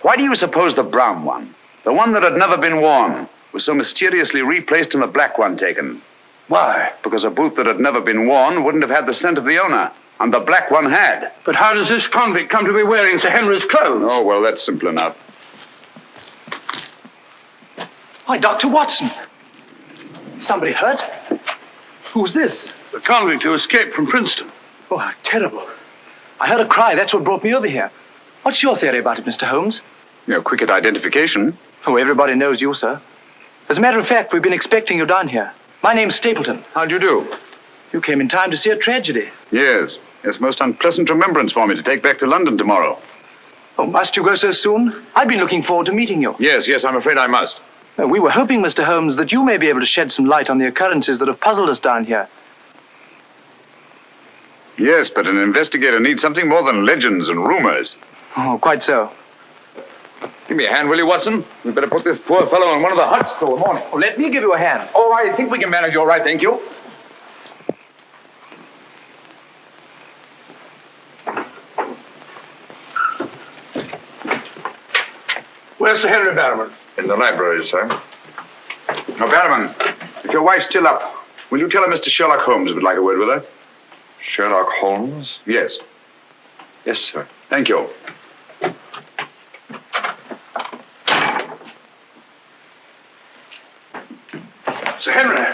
Why do you suppose the brown one, the one that had never been worn, was so mysteriously replaced and the black one taken? Why? Because a boot that had never been worn wouldn't have had the scent of the owner, and the black one had. But how does this convict come to be wearing Sir Henry's clothes? Oh, well, that's simple enough. Why, Dr. Watson. Somebody hurt? Who's this? The convict who escaped from Princeton. Oh, how terrible. I heard a cry. That's what brought me over here. What's your theory about it, Mr. Holmes? You're quick at identification. Oh, everybody knows you, sir. As a matter of fact, we've been expecting you down here. My name's Stapleton. How do you do? You came in time to see a tragedy. Yes, most unpleasant remembrance for me to take back to London tomorrow. Oh, must you go so soon? I've been looking forward to meeting you. Yes, I'm afraid I must. We were hoping, Mr. Holmes, that you may be able to shed some light on the occurrences that have puzzled us down here. Yes, but an investigator needs something more than legends and rumors. Oh, quite so. Give me a hand, will you, Watson? We'd better put this poor fellow in one of the huts till the morning. Oh, let me give you a hand. Oh, I think we can manage all right, thank you. Where's Sir Henry Barrowman? In the library, sir. Now, Barrowman, if your wife's still up, will you tell her Mr. Sherlock Holmes would like a word with her? Sherlock Holmes? Yes. Yes, sir. Thank you. Sir Henry.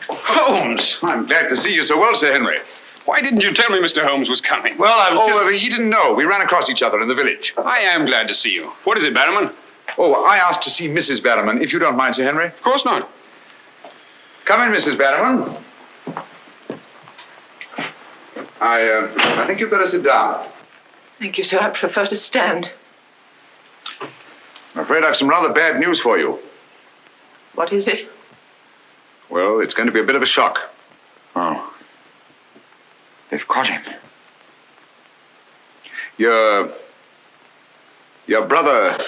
Holmes! I'm glad to see you so well, Sir Henry. Why didn't you tell me Mr. Holmes was coming? Well, I was he didn't know. We ran across each other in the village. I am glad to see you. What is it, Barrowman? Oh, I asked to see Mrs. Barrowman, if you don't mind, Sir Henry. Of course not. Come in, Mrs. Barrowman. I think you'd better sit down. Thank you, sir. I prefer to stand. I'm afraid I've some rather bad news for you. What is it? Well, it's going to be a bit of a shock. Oh. They've caught him. Your brother...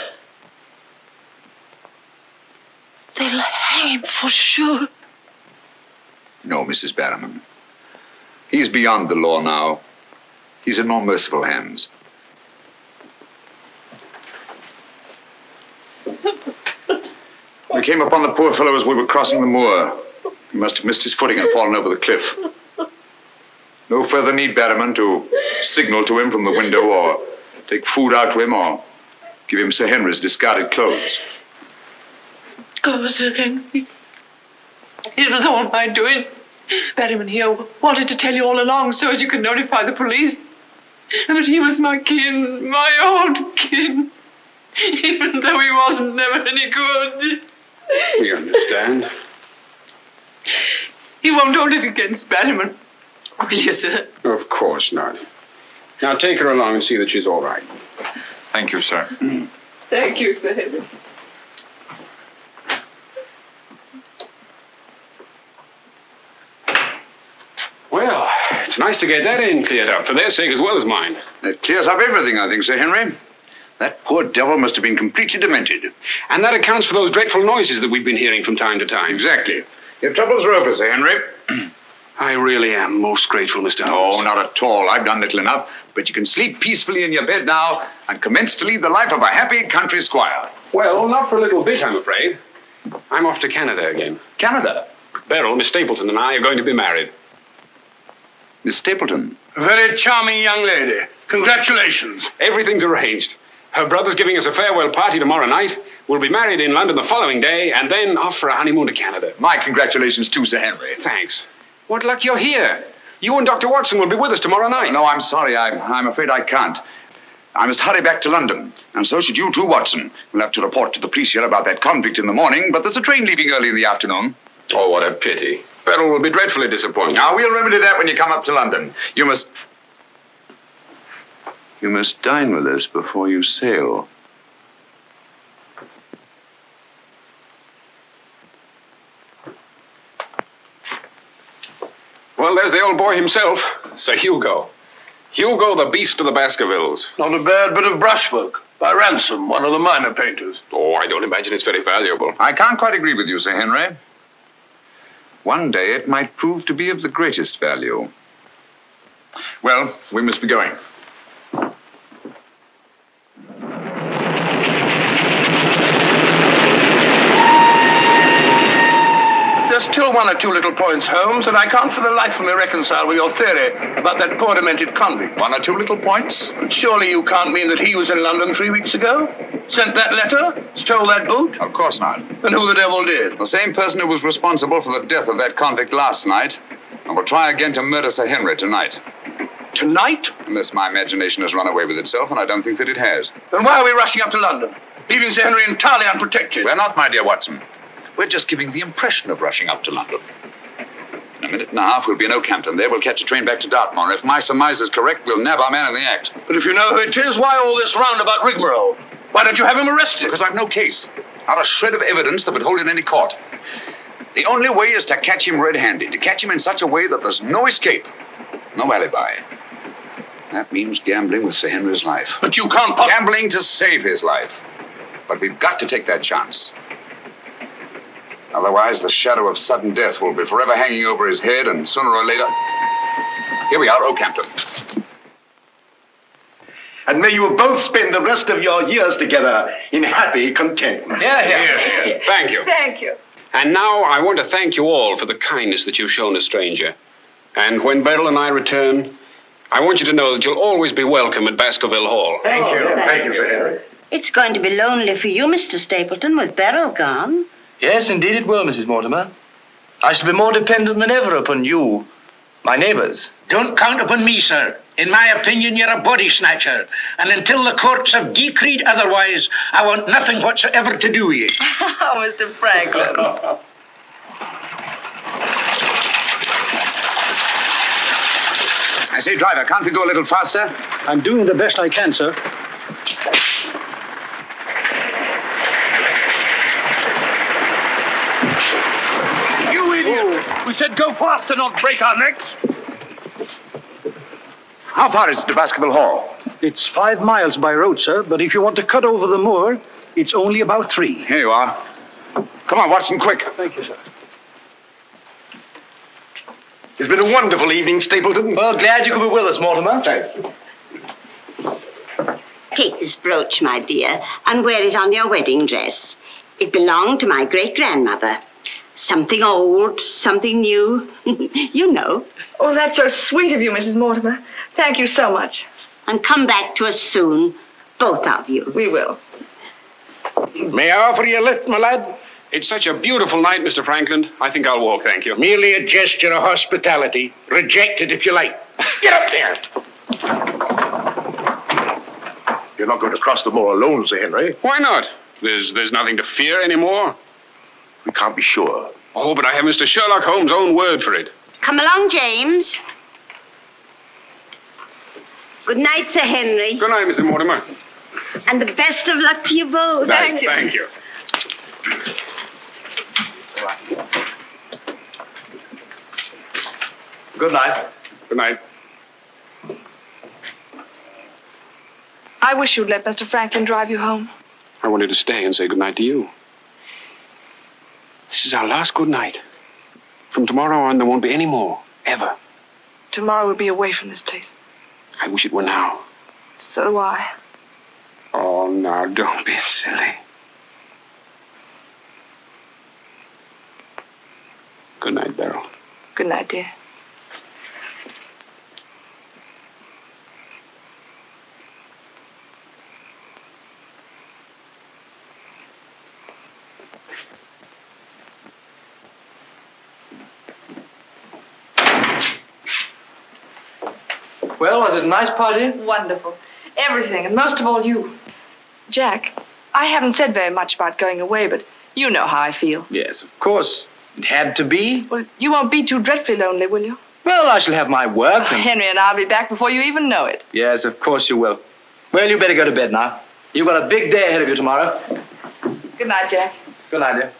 They'll hang him for sure. No, Mrs. Barrowman. He's beyond the law now. He's in more merciful hands. We came upon the poor fellow as we were crossing the moor. He must have missed his footing and fallen over the cliff. No further need, Barrowman, to signal to him from the window or take food out to him or give him Sir Henry's discarded clothes. Oh, Sir Henry. It was all my doing. Barrowman here wanted to tell you all along so as you could notify the police. But he was my kin, my old kin. Even though he wasn't never any good. We understand. You won't hold it against Barrowman, will you, sir? Of course not. Now take her along and see that she's all right. Thank you, sir. Thank you, Sir Henry. Well, it's nice to get that in cleared up, for their sake as well as mine. That clears up everything, I think, Sir Henry. That poor devil must have been completely demented. And that accounts for those dreadful noises that we've been hearing from time to time. Exactly. Your troubles are over, Sir Henry. I really am most grateful, Mr. Holmes. No, not at all. I've done little enough. But you can sleep peacefully in your bed now and commence to lead the life of a happy country squire. Well, not for a little bit, I'm afraid. I'm off to Canada again. Canada? Beryl, Miss Stapleton, and I are going to be married. Miss Stapleton? A very charming young lady. Congratulations. Everything's arranged. Her brother's giving us a farewell party tomorrow night. We'll be married in London the following day, and then off for a honeymoon to Canada. My congratulations too, Sir Henry. Thanks. What luck you're here. You and Dr. Watson will be with us tomorrow night. No, I'm sorry. I'm afraid I can't. I must hurry back to London, and so should you too, Watson. We'll have to report to the police here about that convict in the morning, but there's a train leaving early in the afternoon. Oh, what a pity. Beryl will be dreadfully disappointed. Now, we'll remedy that when you come up to London. You must dine with us before you sail. Well, there's the old boy himself, Sir Hugo. Hugo, the beast of the Baskervilles. Not a bad bit of brushwork. By Ransom, one of the minor painters. Oh, I don't imagine it's very valuable. I can't quite agree with you, Sir Henry. One day it might prove to be of the greatest value. Well, we must be going. There's still one or two little points, Holmes, that I can't for the life of me reconcile with your theory about that poor demented convict. One or two little points? But surely you can't mean that he was in London 3 weeks ago? Sent that letter? Stole that boot? Of course not. Then who the devil did? The same person who was responsible for the death of that convict last night and will try again to murder Sir Henry tonight. Tonight? Unless my imagination has run away with itself, and I don't think that it has. Then why are we rushing up to London, leaving Sir Henry entirely unprotected? We're not, my dear Watson. We're just giving the impression of rushing up to London. In a minute and a half, we'll be in Oakhampton. There, we'll catch a train back to Dartmoor. If my surmise is correct, we'll nab our man in the act. But if you know who it is, why all this roundabout rigmarole? Why don't you have him arrested? Because I've no case. Not a shred of evidence that would hold in any court. The only way is to catch him red-handed, to catch him in such a way that there's no escape, no alibi. That means gambling with Sir Henry's life. But you can't Gambling to save his life. But we've got to take that chance. Otherwise, the shadow of sudden death will be forever hanging over his head, and sooner or later... Here we are, Oakhampton. And may you both spend the rest of your years together in happy contentment. Yeah. Thank you. Thank you. And now I want to thank you all for the kindness that you've shown a stranger. And when Beryl and I return, I want you to know that you'll always be welcome at Baskerville Hall. Thank you. Thank you, Sir Henry. It's going to be lonely for you, Mr. Stapleton, with Beryl gone. Yes, indeed it will, Mrs. Mortimer. I shall be more dependent than ever upon you, my neighbours. Don't count upon me, sir. In my opinion, you're a body snatcher. And until the courts have decreed otherwise, I want nothing whatsoever to do with you. Oh, Mr. Franklin. I say, driver, can't we go a little faster? I'm doing the best I can, sir. You idiot! We said go faster, not break our necks. How far is it to Baskerville Hall? It's 5 miles by road, sir, but if you want to cut over the moor, it's only about 3. Here you are. Come on, Watson, quick. Thank you, sir. It's been a wonderful evening, Stapleton. Well, glad you could be with us, Mortimer. Thank you. Take this brooch, my dear, and wear it on your wedding dress. It belonged to my great-grandmother. Something old, something new. You know. Oh, that's so sweet of you, Mrs. Mortimer. Thank you so much. And come back to us soon, both of you. We will. May I offer you a lift, my lad? It's such a beautiful night, Mr. Franklin. I think I'll walk, thank you. Merely a gesture of hospitality. Reject it if you like. Get up there. You're not going to cross the moor alone, Sir Henry. Why not? There's nothing to fear anymore. We can't be sure. Oh, but I have Mr. Sherlock Holmes' own word for it. Come along, James. Good night, Sir Henry. Good night, Mrs. Mortimer. And the best of luck to you both. Thank you. Good night. Good night. I wish you'd let Mr. Franklin drive you home. I wanted to stay and say good night to you. This is our last good night. From tomorrow on, there won't be any more, ever. Tomorrow we'll be away from this place. I wish it were now. So do I. Oh, now, don't be silly. Good night, Beryl. Good night, dear. Well, was it a nice party? Wonderful. Everything, and most of all you. Jack, I haven't said very much about going away, but you know how I feel. Yes, of course. It had to be. Well, you won't be too dreadfully lonely, will you? Well, I shall have my work. And... Henry and I'll be back before you even know it. Yes, of course you will. Well, you better go to bed now. You've got a big day ahead of you tomorrow. Good night, Jack. Good night, dear.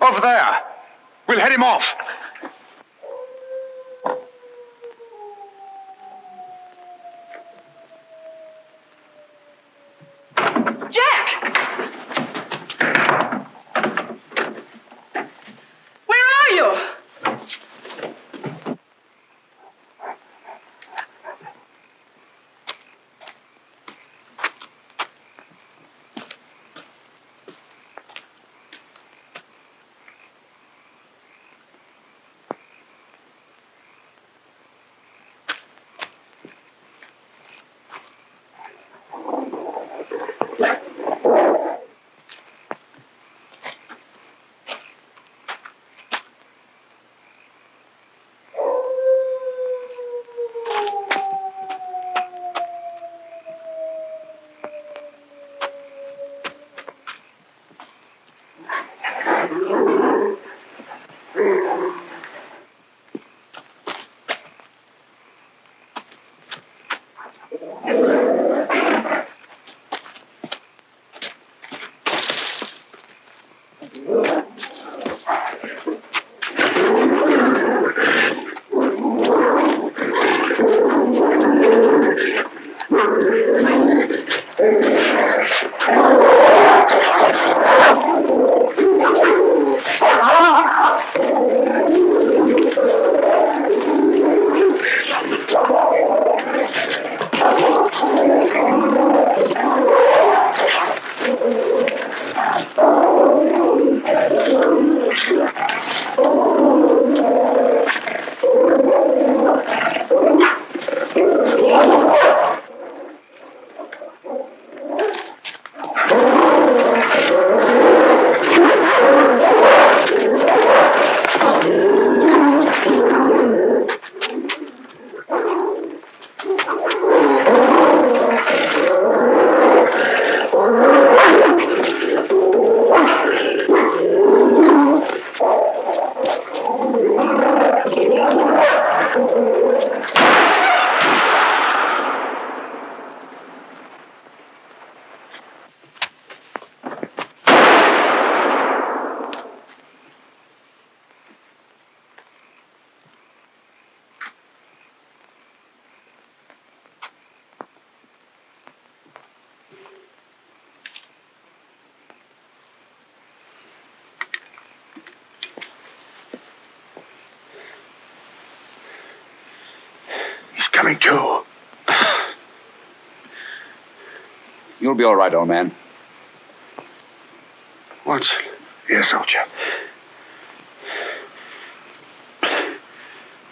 Over there. We'll head him off. Jack! Where are you? Coming to. You'll be all right, old man. Watson. Yes, soldier.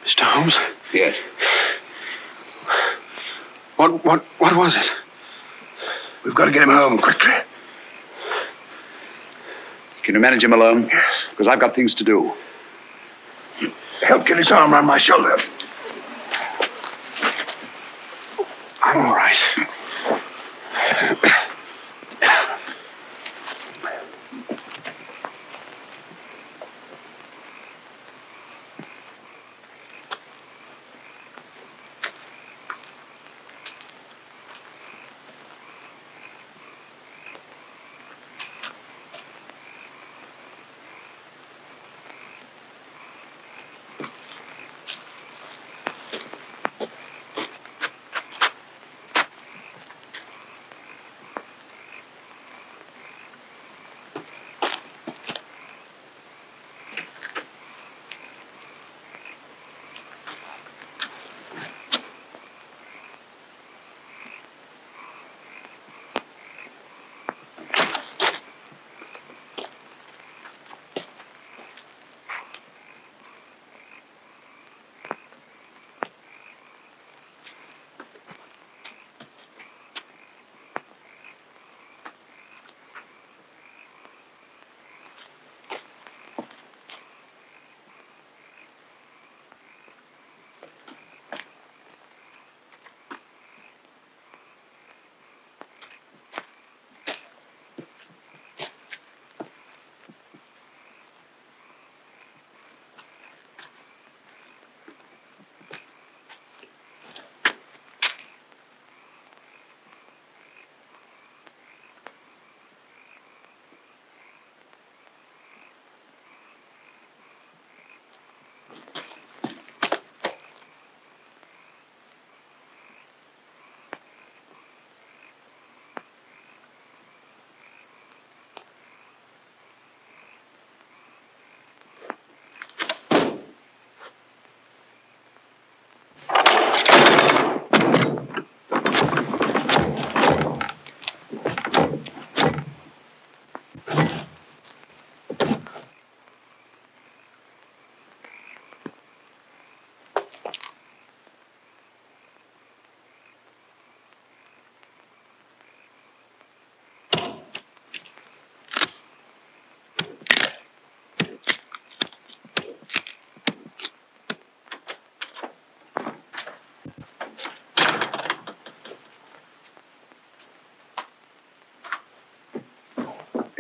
Mr. Holmes? Yes. What was it? We've got to get him home quickly. Can you manage him alone? Yes. Because I've got things to do. Help get his arm around my shoulder. I'm all right.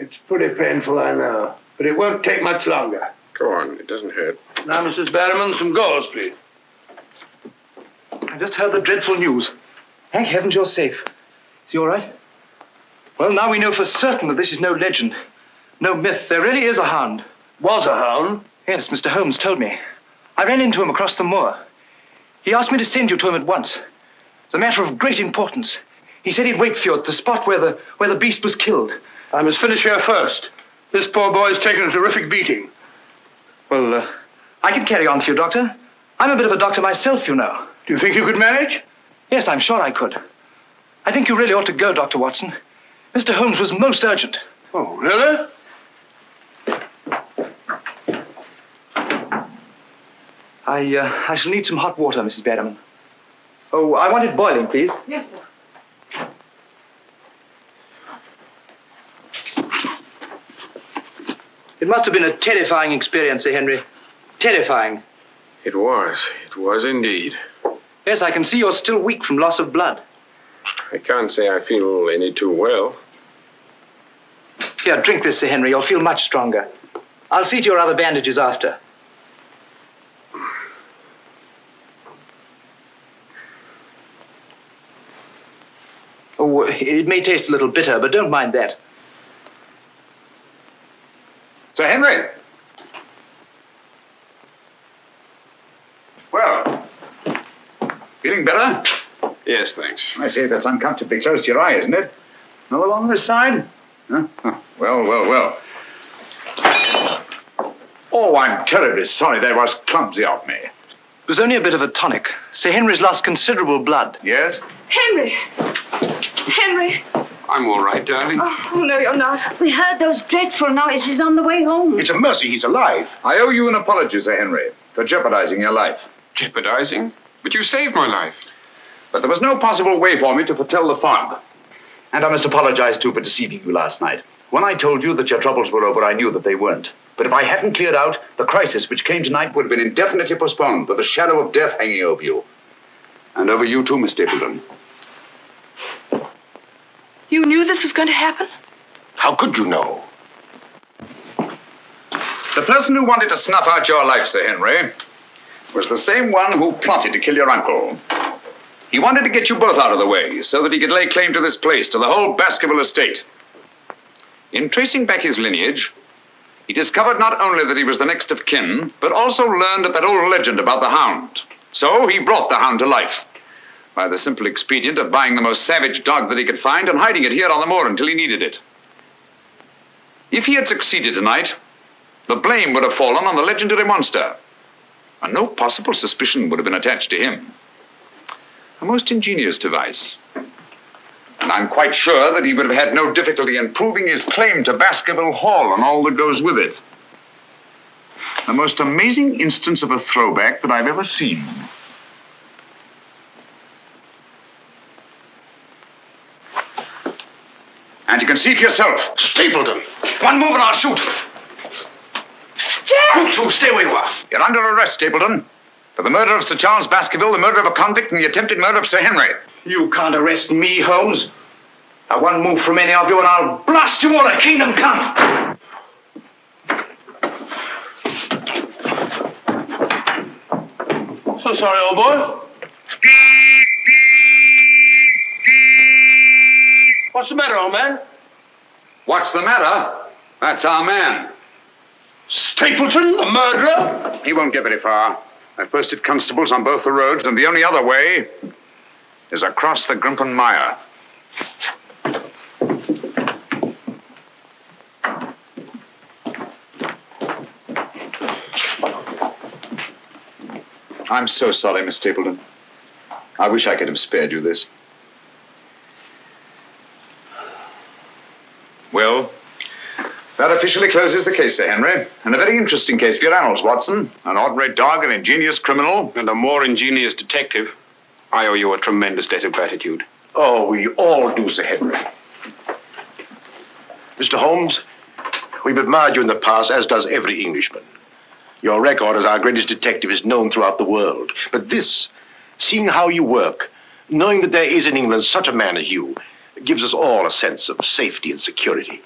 It's pretty painful, I know. But it won't take much longer. Go on, it doesn't hurt. Now, Mrs. Barrowman, some gauze, please. I just heard the dreadful news. Thank heavens you're safe. Is he all right? Well, now we know for certain that this is no legend, no myth. There really is a hound. Was a hound? Yes, Mr. Holmes told me. I ran into him across the moor. He asked me to send you to him at once. It's a matter of great importance. He said he'd wait for you at the spot where the beast was killed. I must finish here first. This poor boy's taken a terrific beating. Well, I can carry on for you, Doctor. I'm a bit of a doctor myself, you know. Do you think you could manage? Yes, I'm sure I could. I think you really ought to go, Dr. Watson. Mr. Holmes was most urgent. Oh, really? I shall need some hot water, Mrs. Barrowman. Oh, I want it boiling, please. Yes, sir. It must have been a terrifying experience, Sir Henry. Terrifying. It was indeed. Yes, I can see you're still weak from loss of blood. I can't say I feel any too well. Here, drink this, Sir Henry. You'll feel much stronger. I'll see to your other bandages after. Oh, it may taste a little bitter, but don't mind that. Sir Henry! Well, feeling better? Yes, thanks. I say that's uncomfortably close to your eye, isn't it? Another one on this side? Huh? Oh, well. Oh, I'm terribly sorry. That was clumsy of me. It was only a bit of a tonic. Sir Henry's lost considerable blood. Yes? Henry! Henry! I'm all right, darling. Oh, no, you're not. We heard those dreadful noises on the way home. It's a mercy he's alive. I owe you an apology, Sir Henry, for jeopardizing your life. Jeopardizing? But you saved my life. But there was no possible way for me to foretell the fog. And I must apologize, too, for deceiving you last night. When I told you that your troubles were over, I knew that they weren't. But if I hadn't cleared out, the crisis which came tonight would have been indefinitely postponed, with the shadow of death hanging over you. And over you, too, Miss Stapleton. You knew this was going to happen? How could you know? The person who wanted to snuff out your life, Sir Henry, was the same one who plotted to kill your uncle. He wanted to get you both out of the way so that he could lay claim to this place, to the whole Baskerville estate. In tracing back his lineage, he discovered not only that he was the next of kin, but also learned of that old legend about the Hound. So he brought the Hound to life by the simple expedient of buying the most savage dog that he could find and hiding it here on the moor until he needed it. If he had succeeded tonight, the blame would have fallen on the legendary monster, and no possible suspicion would have been attached to him. A most ingenious device. And I'm quite sure that he would have had no difficulty in proving his claim to Baskerville Hall and all that goes with it. The most amazing instance of a throwback that I've ever seen. And you can see for yourself. Stapleton! One move and I'll shoot. Jack! You two, stay where you are. You're under arrest, Stapleton. For the murder of Sir Charles Baskerville, the murder of a convict, and the attempted murder of Sir Henry. You can't arrest me, Holmes. Now, one move from any of you and I'll blast you all to kingdom come. So sorry, old boy. What's the matter, old man? What's the matter? That's our man. Stapleton, the murderer? He won't get very far. I've posted constables on both the roads, and the only other way is across the Grimpen Mire. I'm so sorry, Miss Stapleton. I wish I could have spared you this. Well, that officially closes the case, Sir Henry. And a very interesting case for your annals, Watson. An ordinary dog, an ingenious criminal. And a more ingenious detective. I owe you a tremendous debt of gratitude. Oh, we all do, Sir Henry. Mr. Holmes, we've admired you in the past, as does every Englishman. Your record as our greatest detective is known throughout the world. But this, seeing how you work, knowing that there is in England such a man as you, gives us all a sense of safety and security.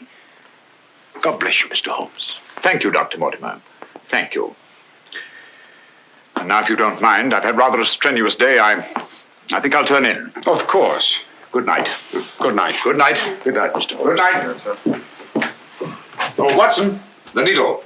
God bless you, Mr. Holmes. Thank you, Dr. Mortimer. Thank you. And now, if you don't mind, I've had rather a strenuous day. I think I'll turn in. Of course. Good night. Good night. Good night. Good night, Mr. Holmes. Good night. Oh, Watson, the needle.